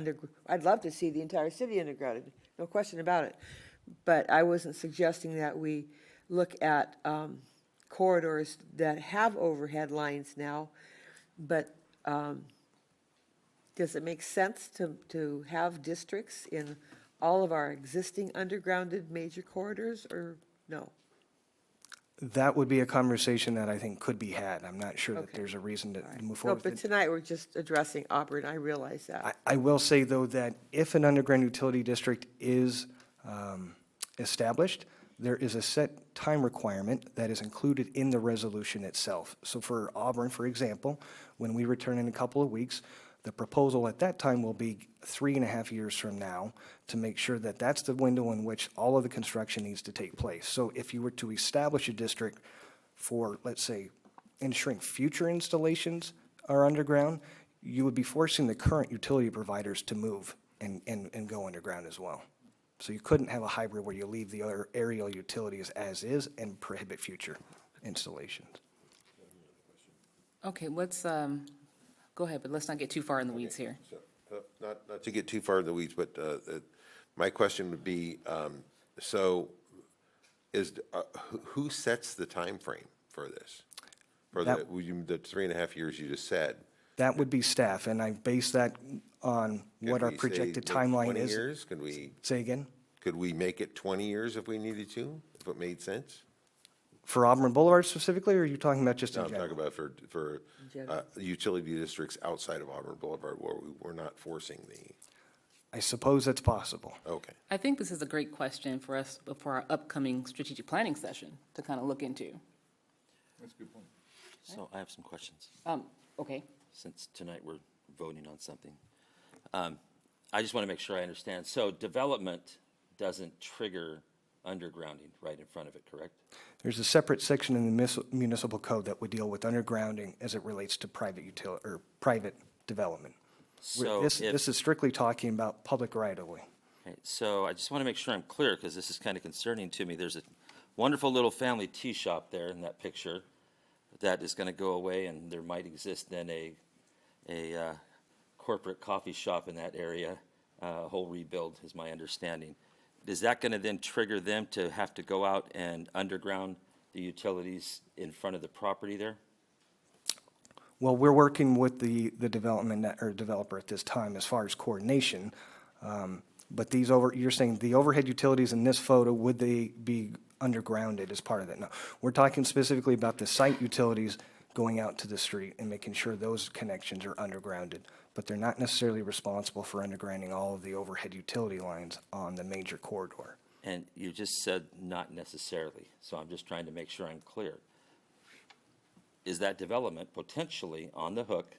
I'd love to see the entire city undergrounded, no question about it. But I wasn't suggesting that we look at corridors that have overhead lines now, but does it make sense to have districts in all of our existing undergrounded major corridors, or no? That would be a conversation that I think could be had. I'm not sure that Okay. there's a reason to move No, forward but with it. tonight we're just addressing Auburn, I realize that. I will say, though, that if an underground utility district is established, there is a set time requirement that is included in the resolution itself. So for Auburn, for example, when we return in a couple of weeks, the proposal at that time will be 3.5 years from now to make sure that that's the window in which all of the construction needs to take place. So if you were to establish a district for, let's say, ensuring future installations are underground, you would be forcing the current utility providers to move and go underground as well. So you couldn't have a hybrid where you leave the other aerial utilities as is and prohibit future installations. Okay, go ahead, but let's not get too far in the weeds here. So, not to get too far in the weeds, but my question would be, so who sets the time frame for this? For the 3.5 years you just said? That would be staff, and I base that on what our Could we say, projected like, timeline 20 is. years? Could we, Say again? could we make it 20 years if we needed to, if it made sense? For Auburn Boulevard specifically, or are you talking about just No, in I'm general? talking about for general. utility districts outside of Auburn Boulevard where we're not forcing the, I suppose that's possible. okay. I think this is a great question for us, for our upcoming strategic planning session to kind of look into. That's a good point. So I have some questions, Okay. since tonight we're voting on something. I just want to make sure I understand. So development doesn't trigger undergrounding right in front of it, correct? There's a separate section in the municipal code that would deal with undergrounding as it relates to private development. So This if- is strictly talking about public right-of-way. Okay, so I just want to make sure I'm clear, because this is kind of concerning to me. There's a wonderful little family tea shop there in that picture that is going to go away, and there might exist then a corporate coffee shop in that area, a whole rebuild is my understanding. Is that going to then trigger them to have to go out and underground the utilities in front of the property there? Well, we're working with the developer at this time as far as coordination. But you're saying the overhead utilities in this photo, would they be undergrounded as part of that? No, we're talking specifically about the site utilities going out to the street and making sure those connections are undergrounded. But they're not necessarily responsible for undergrounding all of the overhead utility lines on the major corridor. And you just said not necessarily, so I'm just trying to make sure I'm clear. Is that development potentially on the hook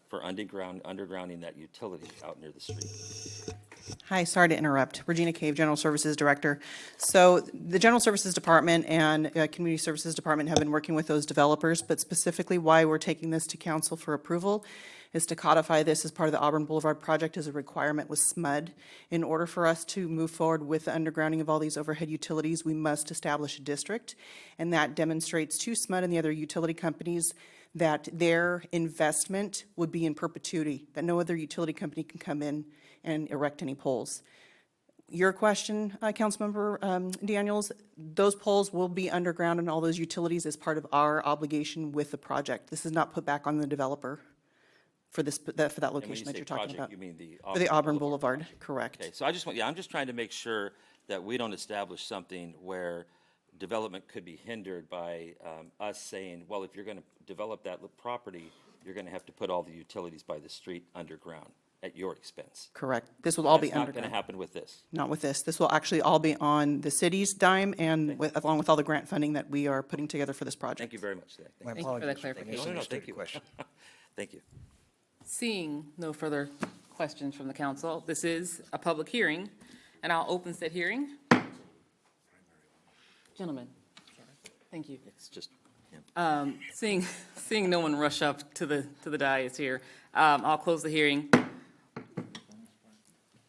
for undergrounding that utility out near the street? Hi, sorry to interrupt. Regina Cave, General Services Director. So the General Services Department and Community Services Department have been working with those developers, but specifically why we're taking this to council for approval is to codify this as part of the Auburn Boulevard project as a requirement with SMUD. In order for us to move forward with the undergrounding of all these overhead utilities, we must establish a district, and that demonstrates to SMUD and the other utility companies that their investment would be in perpetuity, that no other utility company can come in and erect any poles. Your question, Councilmember Daniels, those poles will be underground in all those utilities as part of our obligation with the project. This is not put back on the developer for that location that you're talking about. You mean the For the Auburn Boulevard, correct. Okay, so I'm just trying to make sure that we don't establish something where development could be hindered by us saying, well, if you're going to develop that property, you're going to have to put all the utilities by the street underground at your expense. Correct. This will all be That's not underground. going to happen with this. Not with this. This will actually all be on the city's dime and along with all the grant funding that we are putting together for this project. Thank you very much. My Thank you for that apologies. clarification. No, thank you. Thank you. Seeing no further questions from the council, this is a public hearing, and I'll open said hearing. Gentlemen, thank you. It's just, yeah. Seeing no one rush up to the dais here, I'll close the hearing.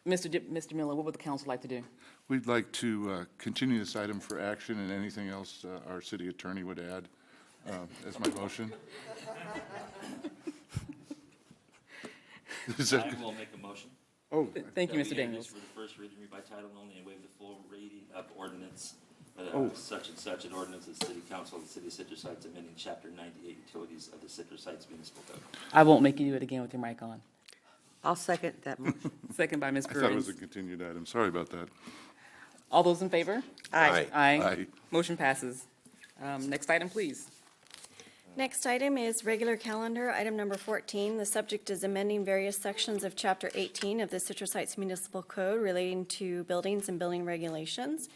Mr. Miller, what would the council like to do? We'd like to continue this item for action and anything else our city attorney would add as my motion. Is that- I will make a motion. Oh, Thank you, That Mr. we Daniels. introduce for the first reading, read by title only, and waive the full reading of ordinance, such and such, an ordinance of the City Council of the City of Citrus Heights amending Chapter 98 Utilities of the Citrus Heights Municipal Code. I won't make you do it again with your mic on. I'll second that motion. Second by Ms. I thought it was Bruins. a continued item. Sorry about that. All those in favor? Aye. Aye. Aye. Motion passes. Next item, please. Next item is regular calendar, item number 14. The subject is amending various sections of Chapter 18 of the Citrus Heights Municipal Code relating to buildings and building regulations.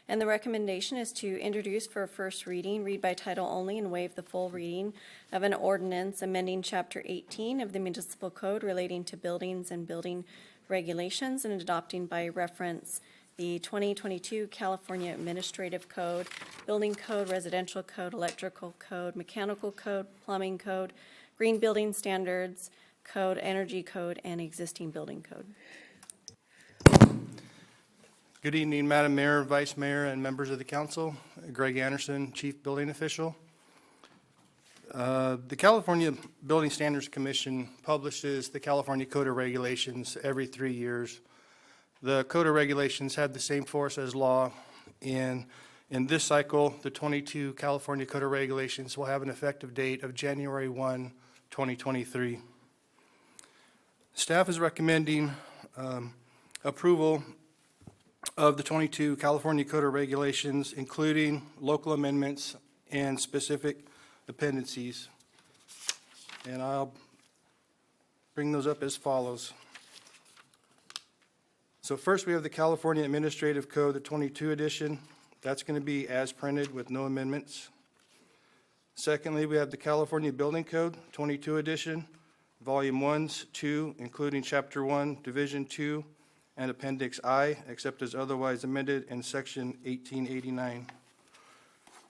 And the recommendation is to introduce for a first reading, read by title only, and waive the full reading of an ordinance amending Chapter 18 of the Municipal Code relating to buildings and building regulations and adopting by reference the 2022 California Administrative Code, Building Code, Residential Code, Electrical Code, Mechanical Code, Plumbing Code, Green Building Standards Code, Energy Code, and Existing Building Code. Good evening, Madam Mayor, Vice Mayor, and members of the council. Greg Anderson, Chief Building Official. The California Building Standards Commission publishes the California Code of Regulations every 3 years. The Code of Regulations have the same force as law. In this cycle, the 22 California Code of Regulations will have an effective date of January 1, 2023. Staff is recommending approval of the 22 California Code of Regulations, including local amendments and specific appendices. And I'll bring those up as follows. So first, we have the California Administrative Code, the 22 edition. That's going to be as printed with no amendments. Secondly, we have the California Building Code, 22 edition, Volume 1, 2, including Chapter 1, Division 2, and Appendix I, except as otherwise amended in Section 1889.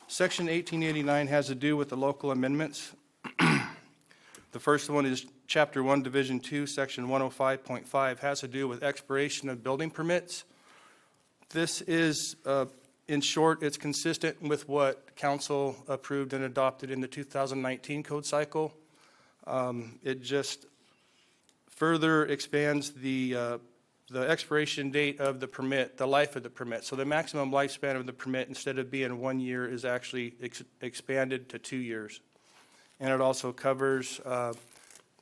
Section 1889 has to do with the local amendments. The first one is Chapter 1, Division 2, Section 105.5, has to do with expiration of building permits. This is, in short, it's consistent with what council approved and adopted in the 2019 code cycle. It just further expands the the expiration date of the permit, the life of the permit. So the maximum lifespan of the permit, instead of being 1 year, is actually expanded to 2 years. And it also covers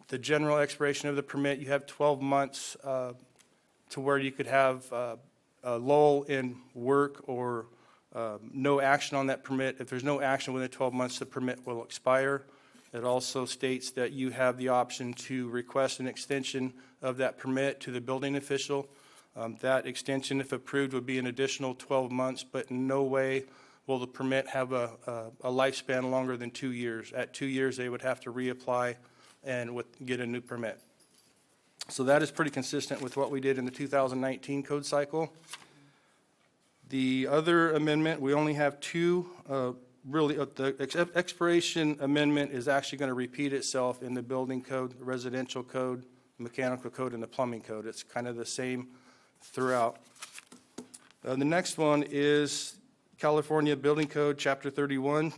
the general expiration of the permit. You have 12 months to where you could have a lull in work or no action on that permit. If there's no action within 12 months, the permit will expire. It also states that you have the option to request an extension of that permit to the building official. That extension, if approved, would be an additional 12 months, but in no way will the permit have a lifespan longer than 2 years. At 2 years, they would have to reapply and get a new permit. So that is pretty consistent with what we did in the 2019 code cycle. The other amendment, we only have two, the expiration amendment is actually going to repeat itself in the building code, the residential code, the mechanical code, and the plumbing code. It's kind of the same throughout. The next one is California Building Code, Chapter 31.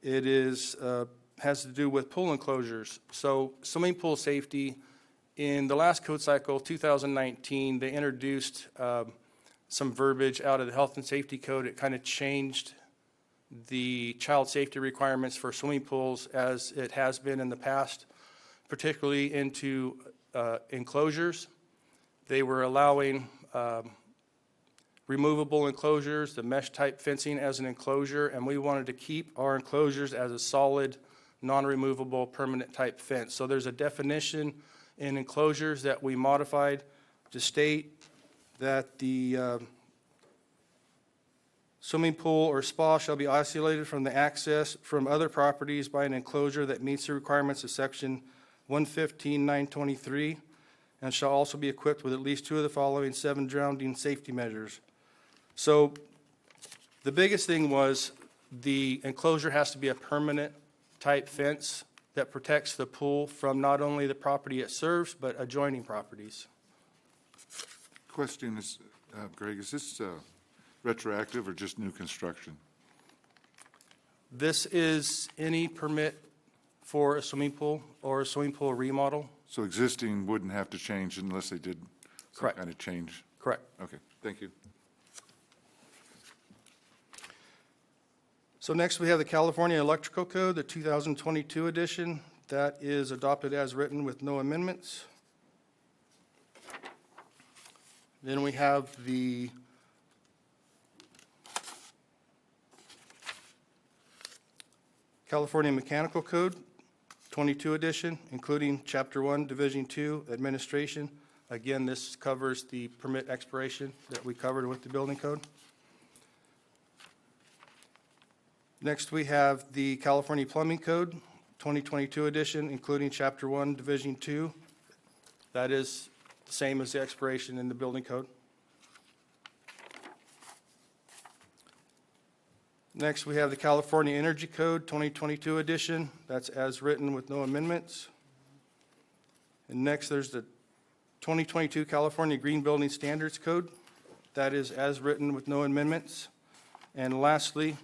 It is, has to do with pool enclosures. So swimming pool safety, in the last code cycle, 2019, they introduced some verbiage out of the Health and Safety Code. It kind of changed the child safety requirements for swimming pools as it has been in the past, particularly into enclosures. They were allowing removable enclosures, the mesh-type fencing as an enclosure, and we wanted to keep our enclosures as a solid, non-removable, permanent-type fence. So there's a definition in enclosures that we modified to state that the swimming pool or spa shall be isolated from the access from other properties by an enclosure that meets the requirements of section 115-923 and shall also be equipped with at least 2 of the following 7 drowning safety measures. So the biggest thing was the enclosure has to be a permanent type fence that protects the pool from not only the property it serves, but adjoining properties. Question is, Greg, is this retroactive or just new construction? This is any permit for a swimming pool or a swimming pool remodel. So existing wouldn't have to change unless they did some Correct. kind of change? Correct. Okay, thank you. So next we have the California Electrical Code, the 2022 edition. That is adopted as written with no amendments. Then we have the California Mechanical Code, 22 edition, including Chapter 1, Division 2, Administration. Again, this covers the permit expiration that we covered with the building code. Next, we have the California Plumbing Code, 2022 edition, including Chapter 1, Division 2. That is the same as the expiration in the building code. Next, we have the California Energy Code, 2022 edition. That's as written with no amendments. And next, there's the 2022 California Green Building Standards Code. That is as written with no amendments. And lastly,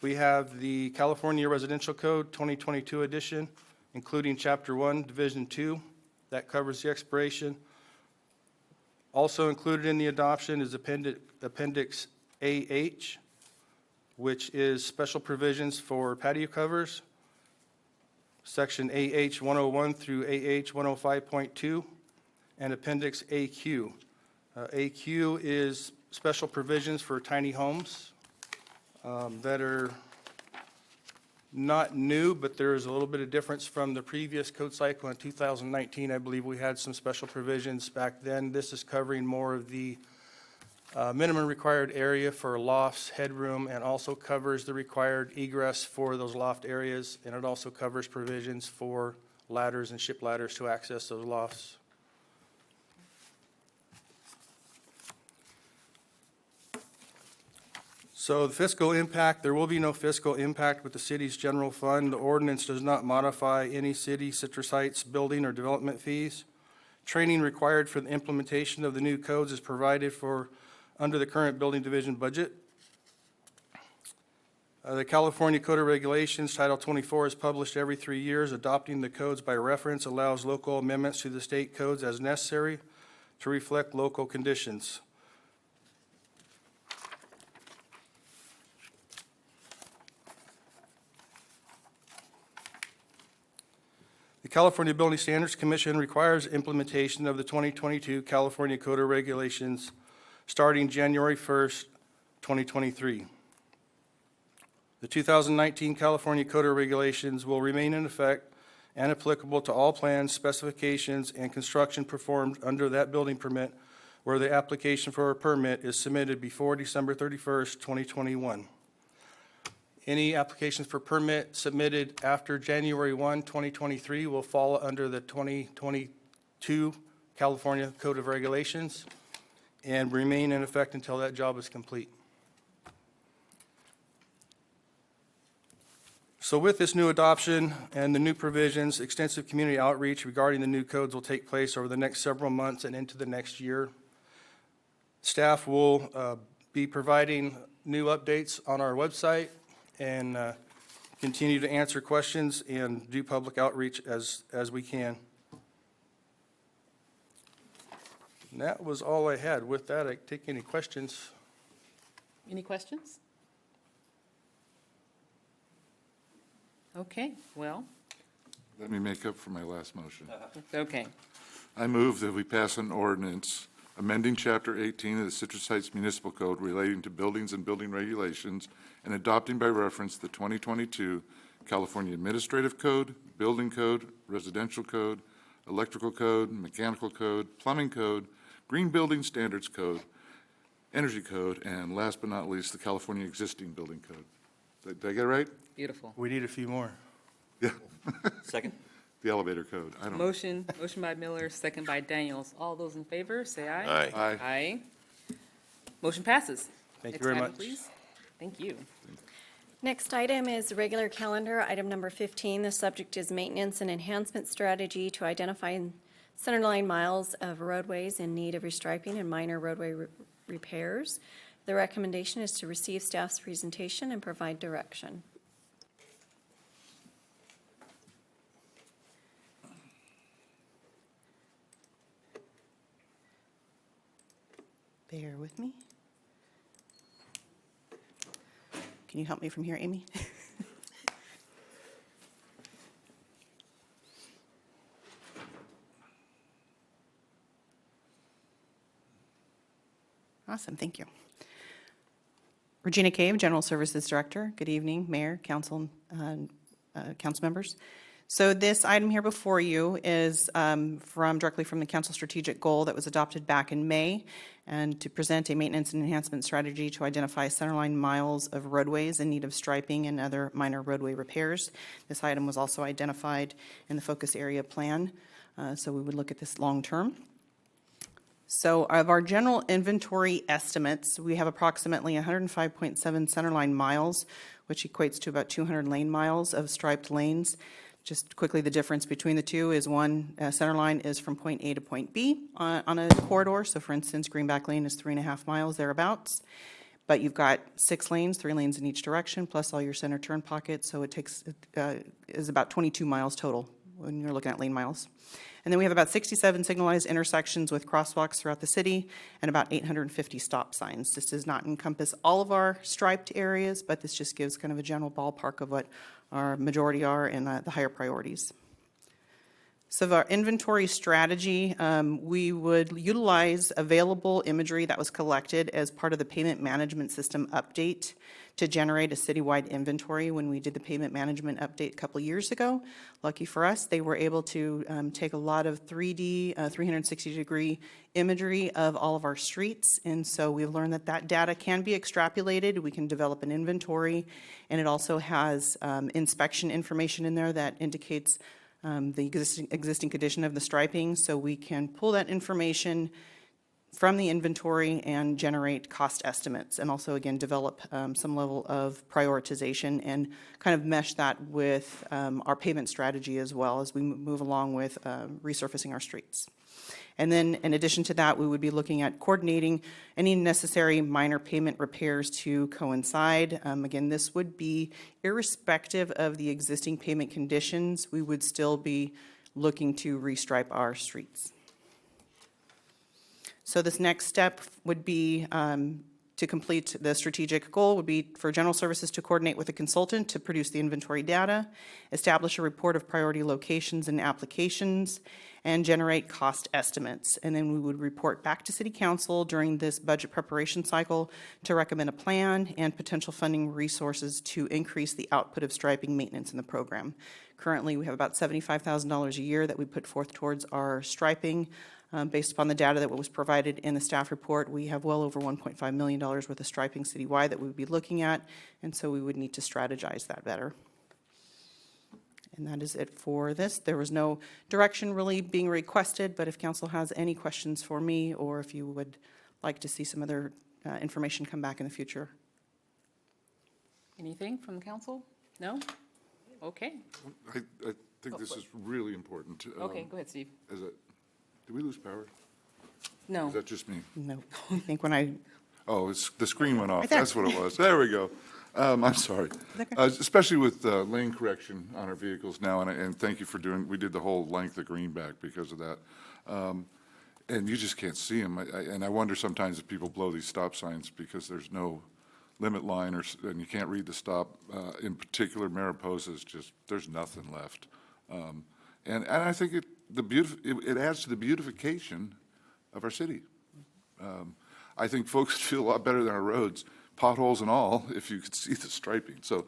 we have the California Residential Code, 2022 edition, including Chapter 1, Division 2. That covers the expiration. Also included in the adoption is Appendix AH, which is special provisions for patio covers, Section AH 101 through AH 105.2, and Appendix AQ. AQ is special provisions for tiny homes that are not new, but there is a little bit of difference from the previous code cycle in 2019. I believe we had some special provisions back then. This is covering more of the minimum required area for lofts, headroom, and also covers the required egress for those loft areas, and it also covers provisions for ladders and ship ladders to access those lofts. So the fiscal impact, there will be no fiscal impact with the city's general fund. The ordinance does not modify any city citrus heights building or development fees. Training required for the implementation of the new codes is provided for under the current building division budget. The California Code of Regulations, Title 24, is published every 3 years. Adopting the codes by reference allows local amendments to the state codes as necessary. to reflect local conditions. The California Building Standards Commission requires implementation of the 2022 California Code of Regulations starting January 1st, 2023. The 2019 California Code of Regulations will remain in effect and applicable to all plans, specifications, and construction performed under that building permit where the application for a permit is submitted before December 31st, 2021. Any applications for permit submitted after January 1, 2023 will fall under the 2022 California Code of Regulations and remain in effect until that job is complete. So with this new adoption and the new provisions, extensive community outreach regarding the new codes will take place over the next several months and into the next year. Staff will be providing new updates on our website and continue to answer questions and do public outreach as we can. And that was all I had. With that, I take any questions. Any questions? Okay, well, Let me make up for my last motion. okay. I move that we pass an ordinance amending Chapter 18 of the Citrus Heights Municipal Code relating to buildings and building regulations and adopting by reference the 2022 California Administrative Code, Building Code, Residential Code, Electrical Code, Mechanical Code, Plumbing Code, Green Building Standards Code, Energy Code, and last but not least, the California Existing Building Code. Did I get it right? Beautiful. We need a few more. Yeah. Second? The elevator code. I don't know. Motion by Miller, second by Daniels. All those in favor, say aye. Aye. Aye. Aye. Motion passes. Thank you Next very item, much. please. Thank you. Next item is regular calendar, item number 15. The subject is maintenance and enhancement strategy to identify centerline miles of roadways in need of restriping and minor roadway repairs. The recommendation is to receive staff's presentation and provide direction. Bear with me. Can you help me from here, Amy? Awesome, thank you. Regina Cave, General Services Director. Good evening, Mayor, Council, Council members. So this item here before you is directly from the Council Strategic Goal that was adopted back in May, and to present a maintenance and enhancement strategy to identify centerline miles of roadways in need of striping and other minor roadway repairs. This item was also identified in the focus area plan, so we would look at this long term. So of our general inventory estimates, we have approximately 105.7 centerline miles, which equates to about 200 lane miles of striped lanes. Just quickly, the difference between the two is one center line is from point A to point B on a corridor. So for instance, Greenback Lane is 3.5 miles thereabouts. But you've got 6 lanes, 3 lanes in each direction, plus all your center turn pockets. So it takes is about 22 miles total when you're looking at lane miles. And then we have about 67 signalized intersections with crosswalks throughout the city and about 850 stop signs. This does not encompass all of our striped areas, but this just gives kind of a general ballpark of what our majority are and the higher priorities. So of our inventory strategy, we would utilize available imagery that was collected as part of the payment management system update to generate a citywide inventory. When we did the payment management update a couple years ago, lucky for us, they were able to take a lot of 3D, 360-degree imagery of all of our streets. And so we've learned that that data can be extrapolated. We can develop an inventory, and it also has inspection information in there that indicates the existing condition of the striping, so we can pull that information from the inventory and generate cost estimates, and also again develop some level of prioritization and kind of mesh that with our pavement strategy as well as we move along with resurfacing our streets. And then in addition to that, we would be looking at coordinating any necessary minor pavement repairs to coincide. Again, this would be irrespective of the existing pavement conditions. We would still be looking to restripe our streets. So this next step would be to complete the strategic goal would be for general services to coordinate with a consultant to produce the inventory data, establish a report of priority locations and applications, and generate cost estimates. And then we would report back to City Council during this budget preparation cycle to recommend a plan and potential funding resources to increase the output of striping maintenance in the program. Currently, we have about $75,000 a year that we put forth towards our striping. Based upon the data that was provided in the staff report, we have well over $1.5 million worth of striping citywide that we would be looking at, and so we would need to strategize that better. And that is it for this. There was no direction really being requested, but if council has any questions for me, or if you would like to see some other information come back in the future. Anything from the council? No? Okay. I think this is really important. Okay, go ahead, Steve. Did we lose power? No. Is that just me? No, I think when I, Oh, the screen went off. Right there. That's what it was. There we go. I'm sorry. Especially with lane correction on our vehicles now, and thank you for we did the whole length of Greenback because of that. And you just can't see them. And I wonder sometimes if people blow these stop signs because there's no limit line and you can't read the stop. In particular, Mariposa is just, there's nothing left. And I think it adds to the beautification of our city. I think folks feel a lot better than our roads, potholes and all, if you could see the striping. So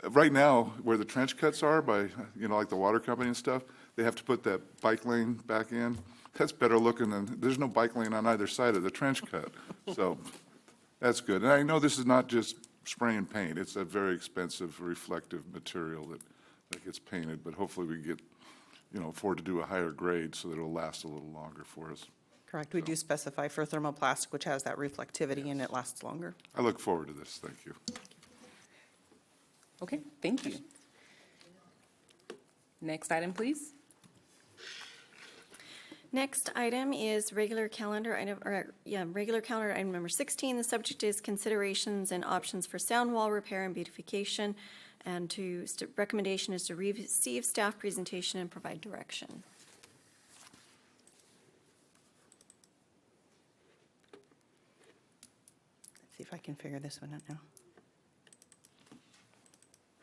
right now, where the trench cuts are by, like the water company and stuff, they have to put that bike lane back in. That's better looking than, there's no bike lane on either side of the trench cut. So that's good. And I know this is not just spray and paint. It's a very expensive reflective material that gets painted, but hopefully we get, afford to do a higher grade so that it'll last a little longer for us. correct, we do specify for thermoplastic, which has that reflectivity and it lasts longer. I look forward to this. Thank you. Okay, thank you. Next item, please. Next item is regular calendar item number 16. The subject is considerations and options for sound wall repair and beautification. And recommendation is to receive staff presentation and provide direction. Let's see if I can figure this one out now.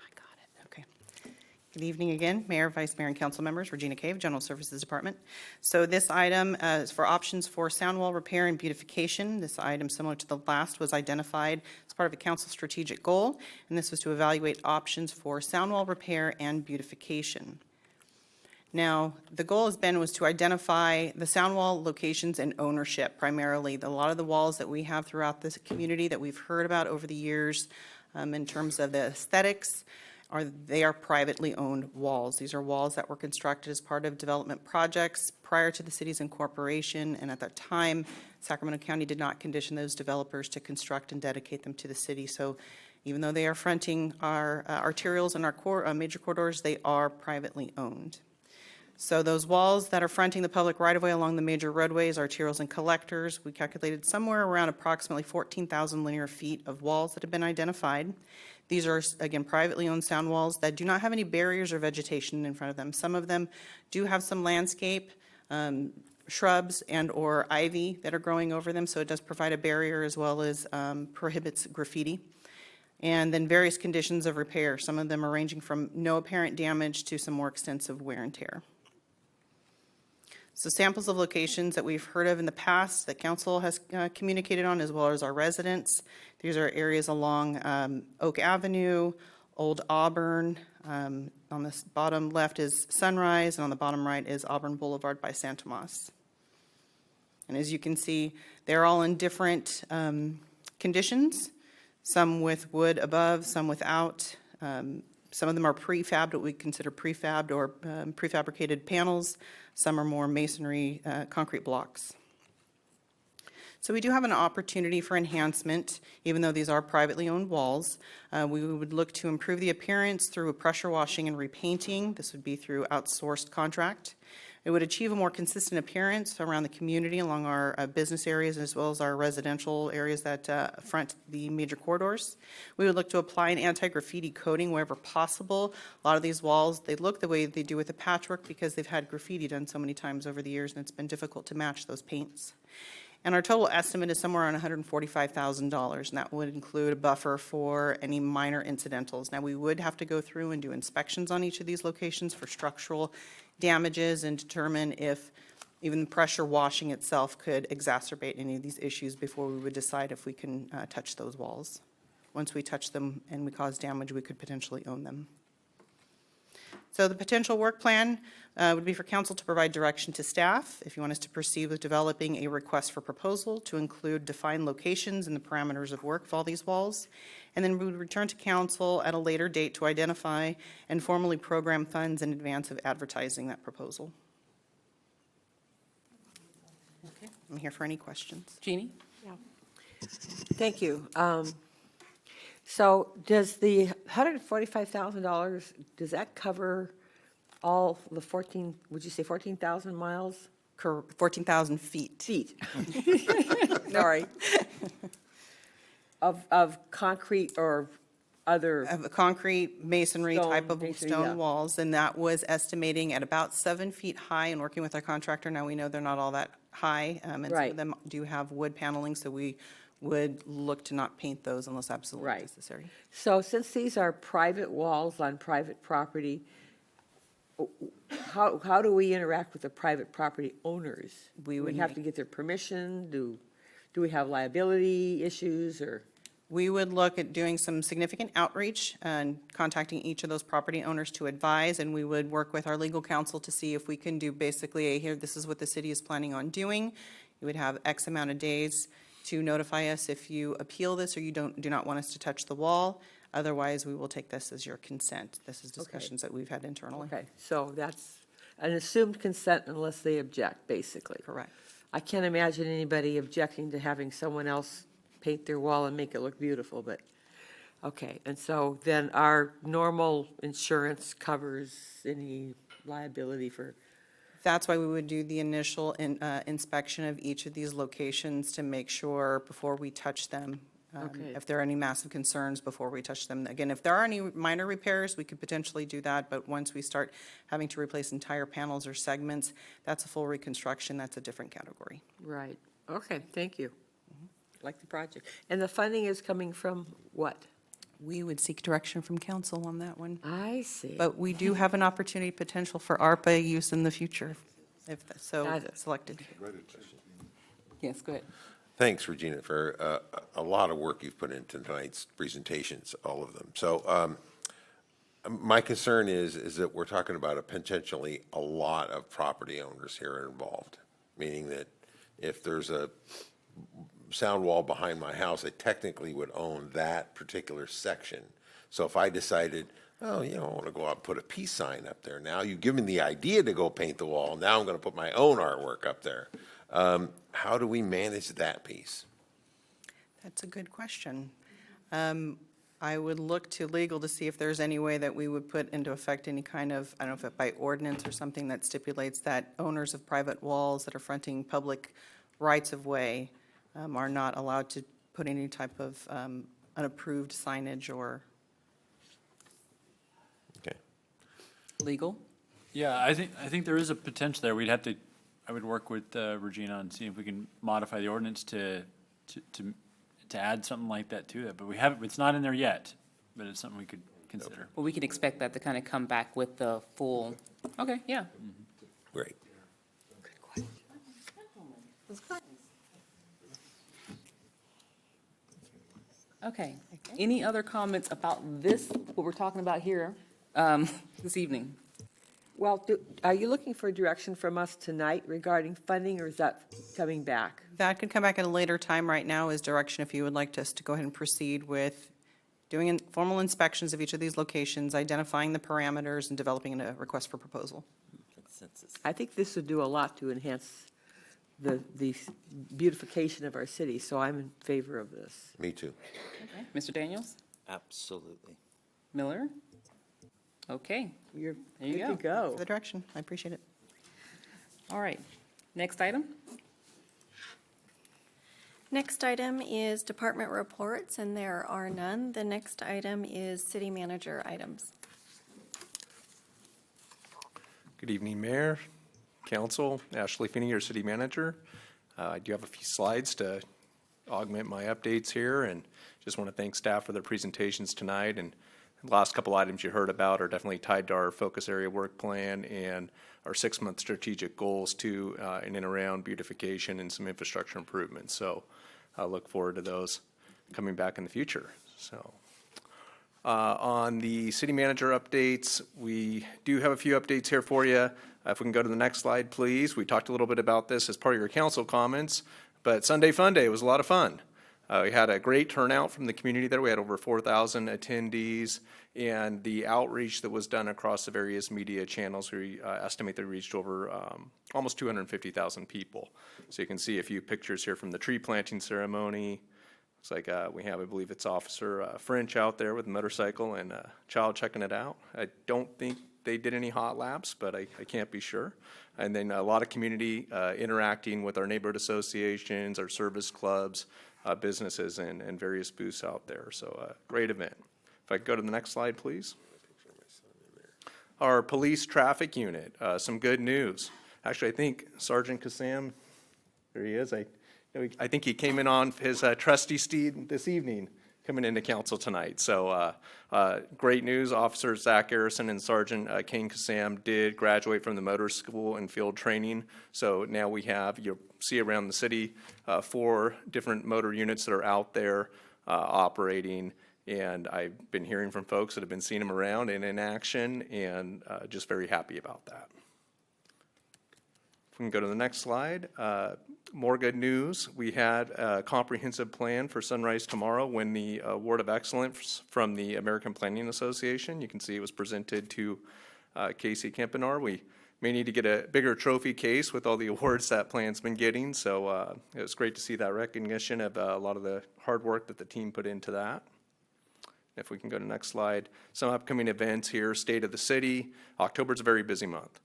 I got it, okay. Good evening again, Mayor, Vice Mayor, and council members. Regina Cave, General Services Department. So this item is for options for sound wall repair and beautification. This item, similar to the last, was identified as part of a council strategic goal, and this was to evaluate options for sound wall repair and beautification. Now, the goal was to identify the sound wall locations and ownership, primarily. A lot of the walls that we have throughout this community that we've heard about over the years in terms of the aesthetics, they are privately owned walls. These are walls that were constructed as part of development projects prior to the city's incorporation, and at that time, Sacramento County did not condition those developers to construct and dedicate them to the city. So even though they are fronting our arterials and our major corridors, they are privately owned. So those walls that are fronting the public right-of-way along the major roadways, arterials, and collectors, we calculated somewhere around approximately 14,000 linear feet of walls that have been identified. These are, again, privately owned sound walls that do not have any barriers or vegetation in front of them. Some of them do have some landscape, shrubs and/or ivy that are growing over them, so it does provide a barrier as well as prohibits graffiti. And then various conditions of repair. Some of them are ranging from no apparent damage to some more extensive wear and tear. So samples of locations that we've heard of in the past that council has communicated on, as well as our residents. These are areas along Oak Avenue, Old Auburn. On the bottom left is Sunrise, and on the bottom right is Auburn Boulevard by San Tomas. And as you can see, they're all in different conditions, some with wood above, some without. Some of them are prefabbed, what we consider prefabbed or prefabricated panels. Some are more masonry, concrete blocks. So we do have an opportunity for enhancement, even though these are privately owned walls. We would look to improve the appearance through a pressure washing and repainting. This would be through outsourced contract. It would achieve a more consistent appearance around the community along our business areas as well as our residential areas that front the major corridors. We would look to apply an anti-graffiti coating wherever possible. A lot of these walls, they look the way they do with the patchwork because they've had graffiti done so many times over the years and it's been difficult to match those paints. And our total estimate is somewhere around $145,000, and that would include a buffer for any minor incidentals. Now, we would have to go through and do inspections on each of these locations for structural damages and determine if even the pressure washing itself could exacerbate any of these issues before we would decide if we can touch those walls. Once we touch them and we cause damage, we could potentially own them. So the potential work plan would be for council to provide direction to staff if you want us to proceed with developing a request for proposal to include defined locations and the parameters of work of all these walls. And then we would return to council at a later date to identify and formally program funds in advance of advertising that proposal. Okay. I'm here for any questions. Jeannie? Thank you. So does the $145,000, does that cover all the 14, would you say 14,000 miles? 14,000 feet. Feet. Sorry. Of concrete or other? Of a concrete masonry Stone, type of masonry, stone yeah. walls, and that was estimating at about 7 feet high and working with our contractor. Now, we know they're not all that high, and some of Right. them do have wood paneling, so we would look to not paint those unless absolutely Right. necessary. So since these are private walls on private property, how do we interact with the private property owners? We Do would we have make- to get their permission? Do we have liability issues or? We would look at doing some significant outreach and contacting each of those property owners to advise, and we would work with our legal counsel to see if we can do basically, here, this is what the city is planning on doing. You would have X amount of days to notify us if you appeal this or you do not want us to touch the wall. Otherwise, we will take this as your consent. This is discussions that we've had internally. Okay, so that's an assumed consent unless they object, basically. Correct. I can't imagine anybody objecting to having someone else paint their wall and make it look beautiful, but, okay. And so then our normal insurance covers any liability for, That's why we would do the initial inspection of each of these locations to make sure before we touch them, Okay. if there are any massive concerns before we touch them. Again, if there are any minor repairs, we could potentially do that, but once we start having to replace entire panels or segments, that's a full reconstruction, that's a different category. right. Okay, thank you. Like the project. And the funding is coming from what? We would seek direction from council on that one. I see. But we do have an opportunity potential for ARPA use in the future, if so Got it. selected. Yes, go ahead. Thanks, Regina, for a lot of work you've put into tonight's presentations, all of them. So my concern is that we're talking about potentially a lot of property owners here involved, meaning that if there's a sound wall behind my house, I technically would own that particular section. So if I decided, oh, I want to go out and put a peace sign up there, now you've given the idea to go paint the wall, now I'm going to put my own artwork up there. How do we manage that piece? That's a good question. I would look to legal to see if there's any way that we would put into effect any kind of, I don't know if it by ordinance or something that stipulates that owners of private walls that are fronting public rights of way are not allowed to put any type of unapproved signage or. Okay. Legal? Yeah, I think there is a potential there. I would work with Regina and see if we can modify the ordinance to add something like that to it. But it's not in there yet, but it's something we could consider. Well, we can expect that to kind of come back with the full, okay, yeah. Great. Okay. Any other comments about this, what we're talking about here this evening? Well, are you looking for direction from us tonight regarding funding, or is that coming back? That could come back at a later time. Right now is direction if you would like us to go ahead and proceed with doing formal inspections of each of these locations, identifying the parameters, and developing a request for proposal. I think this would do a lot to enhance the beautification of our city, so I'm in favor of this. Me too. Okay. Mr. Daniels? Absolutely. Miller? Okay. You're There you good to go. go. For the direction, I appreciate it. All right. Next item? Next item is department reports, and there are none. The next item is city manager items. Good evening, Mayor, Council. Ashley Finney, your city manager. I do have a few slides to augment my updates here, and just want to thank staff for their presentations tonight. And the last couple items you heard about are definitely tied to our focus area work plan and our 6-month strategic goals too, in and around beautification and some infrastructure improvements. So I look forward to those coming back in the future. So on the city manager updates, we do have a few updates here for you. If we can go to the next slide, please. We talked a little bit about this as part of your council comments, but Sunday Fun Day was a lot of fun. We had a great turnout from the community there. We had over 4,000 attendees, and the outreach that was done across the various media channels, we estimate they reached over almost 250,000 people. So you can see a few pictures here from the tree planting ceremony. Looks like we have, I believe it's Officer French out there with a motorcycle and a child checking it out. I don't think they did any hot laps, but I can't be sure. And then a lot of community interacting with our neighborhood associations, our service clubs, businesses, and various booths out there. So great event. If I could go to the next slide, please. Our police traffic unit, some good news. Actually, I think Sergeant Kassam, there he is. I think he came in on his trusty steed this evening, coming into council tonight. So great news. Officer Zach Garrison and Sergeant Kane Kassam did graduate from the motor school and field training. So now we have, you'll see around the city, 4 different motor units that are out there operating. And I've been hearing from folks that have been seeing them around and in action, and just very happy about that. If we can go to the next slide. More good news. We had a comprehensive plan for Sunrise tomorrow win the Award of Excellence from the American Planning Association. You can see it was presented to Casey Kempinar. We may need to get a bigger trophy case with all the awards that plan's been getting. So it was great to see that recognition of a lot of the hard work that the team put into that. If we can go to the next slide. Some upcoming events here. State of the City. October's a very busy month.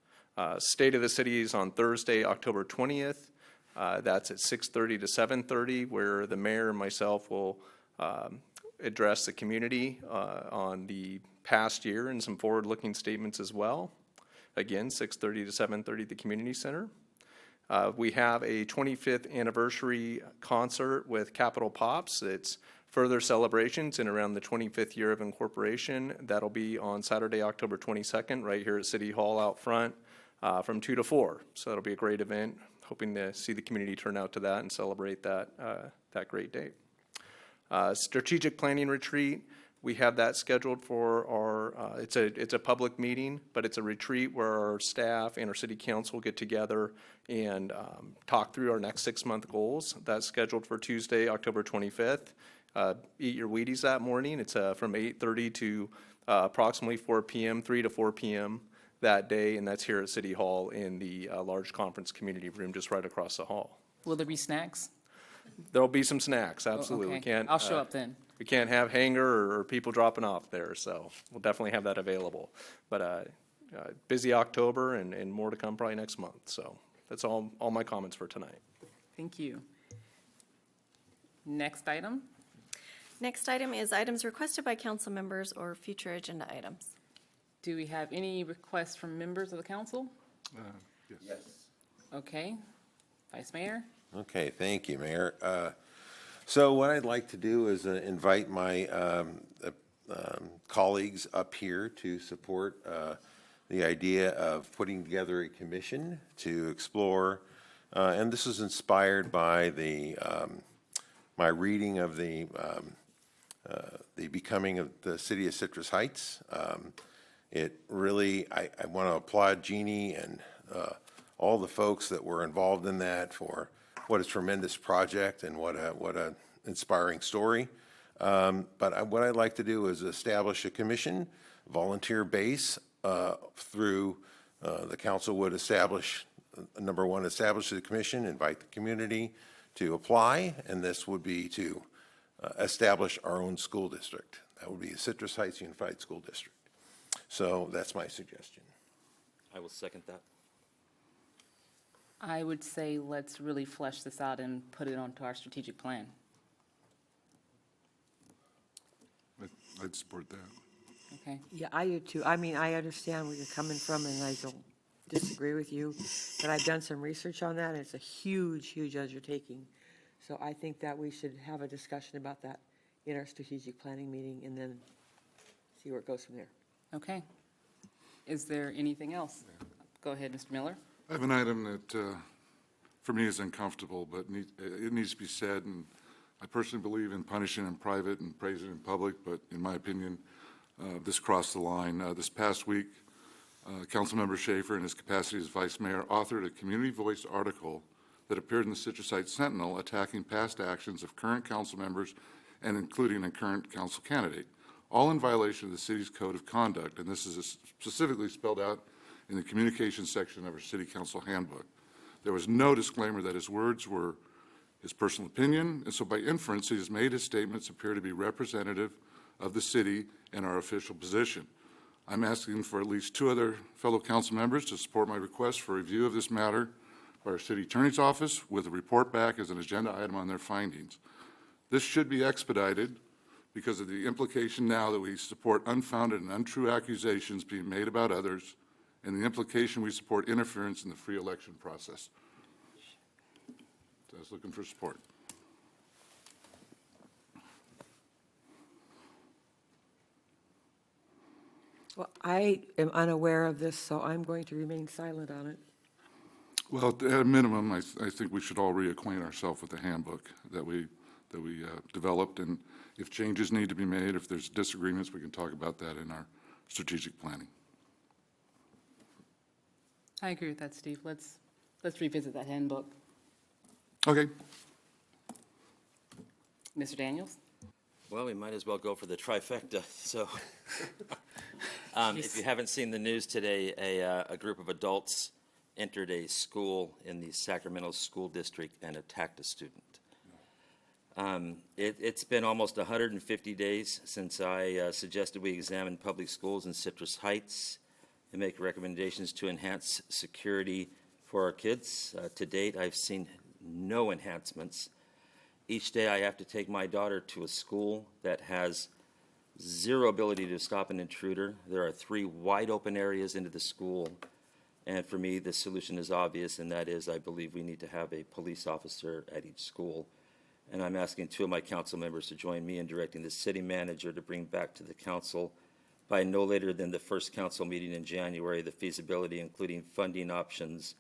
State of the City is on Thursday, October 20th. That's at 6:30 to 7:30, where the mayor and myself will address the community on the past year and some forward-looking statements as well. Again, 6:30 to 7:30 at the community center. We have a 25th anniversary concert with Capital Pops. It's further celebrations in around the 25th year of incorporation. That'll be on Saturday, October 22nd, right here at City Hall out front from 2 to 4. So that'll be a great event. Hoping to see the community turn out to that and celebrate that great day. Strategic planning retreat. We have that scheduled for our, it's a public meeting, but it's a retreat where our staff and our city council get together and talk through our next 6-month goals. That's scheduled for Tuesday, October 25th. Eat your Wheaties that morning. It's from 8:30 to approximately 4 p.m., 3 to 4 p.m. that day, and that's here at City Hall in the large conference community room just right across the hall. Will there be snacks? There'll be some snacks, absolutely. Okay. I'll show up then. We can't have hanger or people dropping off there, so we'll definitely have that available. But busy October and more to come probably next month. So that's all my comments for tonight. Thank you. Next item. Next item is items requested by council members or future agenda items. Do we have any requests from members of the council? Yes. Okay. Vice Mayor? Okay, thank you, Mayor. So what I'd like to do is invite my colleagues up here to support the idea of putting together a commission to explore, and this is inspired by my reading of the Becoming of the City of Citrus Heights. It really, I want to applaud Jeannie and all the folks that were involved in that for what a tremendous project and what a inspiring story. But what I'd like to do is establish a commission, volunteer base, through the council would establish, number one, establish the commission, invite the community to apply, and this would be to establish our own school district. That would be a Citrus Heights Unified School District. So that's my suggestion. I will second that. I would say let's really flesh this out and put it onto our strategic plan. I'd support that. Okay. Yeah, I do too. I mean, I understand where you're coming from, and I disagree with you, but I've done some research on that, and it's a huge, huge undertaking. So I think that we should have a discussion about that in our strategic planning meeting, and then see where it goes from there. Okay. Is there anything else? Go ahead, Mr. Miller. I have an item that, for me, is uncomfortable, but it needs to be said, and I personally believe in punishing in private and praising in public, but in my opinion, this crossed the line. This past week, Councilmember Schaefer, in his capacity as Vice Mayor, authored a Community Voice article that appeared in the Citrus Heights Sentinel attacking past actions of current council members and including a current council candidate, all in violation of the city's code of conduct, and this is specifically spelled out in the communications section of our city council handbook. There was no disclaimer that his words were his personal opinion, and so by inference, he has made his statements appear to be representative of the city and our official position. I'm asking for at least 2 other fellow council members to support my request for review of this matter by our city attorney's office with a report back as an agenda item on their findings. This should be expedited because of the implication now that we support unfounded and untrue accusations being made about others, and the implication we support interference in the free election process. So I was looking for support. Well, I am unaware of this, so I'm going to remain silent on it. Well, at a minimum, I think we should all reacquaint ourselves with the handbook that we developed, and if changes need to be made, if there's disagreements, we can talk about that in our strategic planning. I agree with that, Steve. Let's revisit that handbook. Okay. Mr. Daniels? Well, we might as well go for the trifecta. So, if you haven't seen the news today, a group of adults entered a school in the Sacramento School District and attacked a student. It's been almost 150 days since I suggested we examine public schools in Citrus Heights and make recommendations to enhance security for our kids. To date, I've seen no enhancements. Each day I have to take my daughter to a school that has zero ability to stop an intruder. There are 3 wide open areas into the school. And for me, the solution is obvious, and that is I believe we need to have a police officer at each school. And I'm asking 2 of my council members to join me in directing the city manager to bring back to the council by no later than the first council meeting in January the feasibility, including funding options,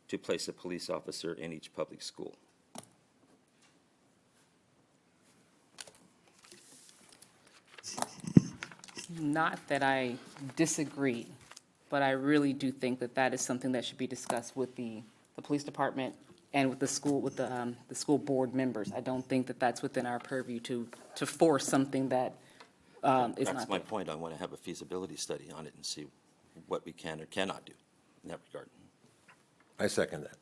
to place a police officer in each public school. Not that I disagree, but I really do think that that is something that should be discussed with the police department and with the school board members. I don't think that that's within our purview to force something that is not. That's my point. I want to have a feasibility study on it and see what we can or cannot do in that regard. I second that.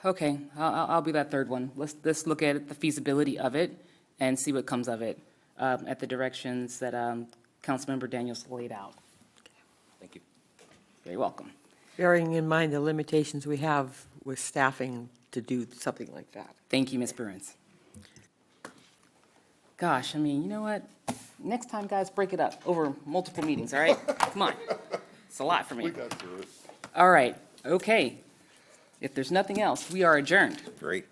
Okay, I'll be that third one. Let's look at the feasibility of it and see what comes of it at the directions that Councilmember Daniels laid out. Thank you. Very welcome. Bearing in mind the limitations we have with staffing to do something like that. Thank you, Ms. Burns. Gosh, I mean, you know what? Next time, guys, break it up over multiple meetings, all right? Come on. It's a lot for me. We got through it. All right, okay. If there's nothing else, we are adjourned. Great.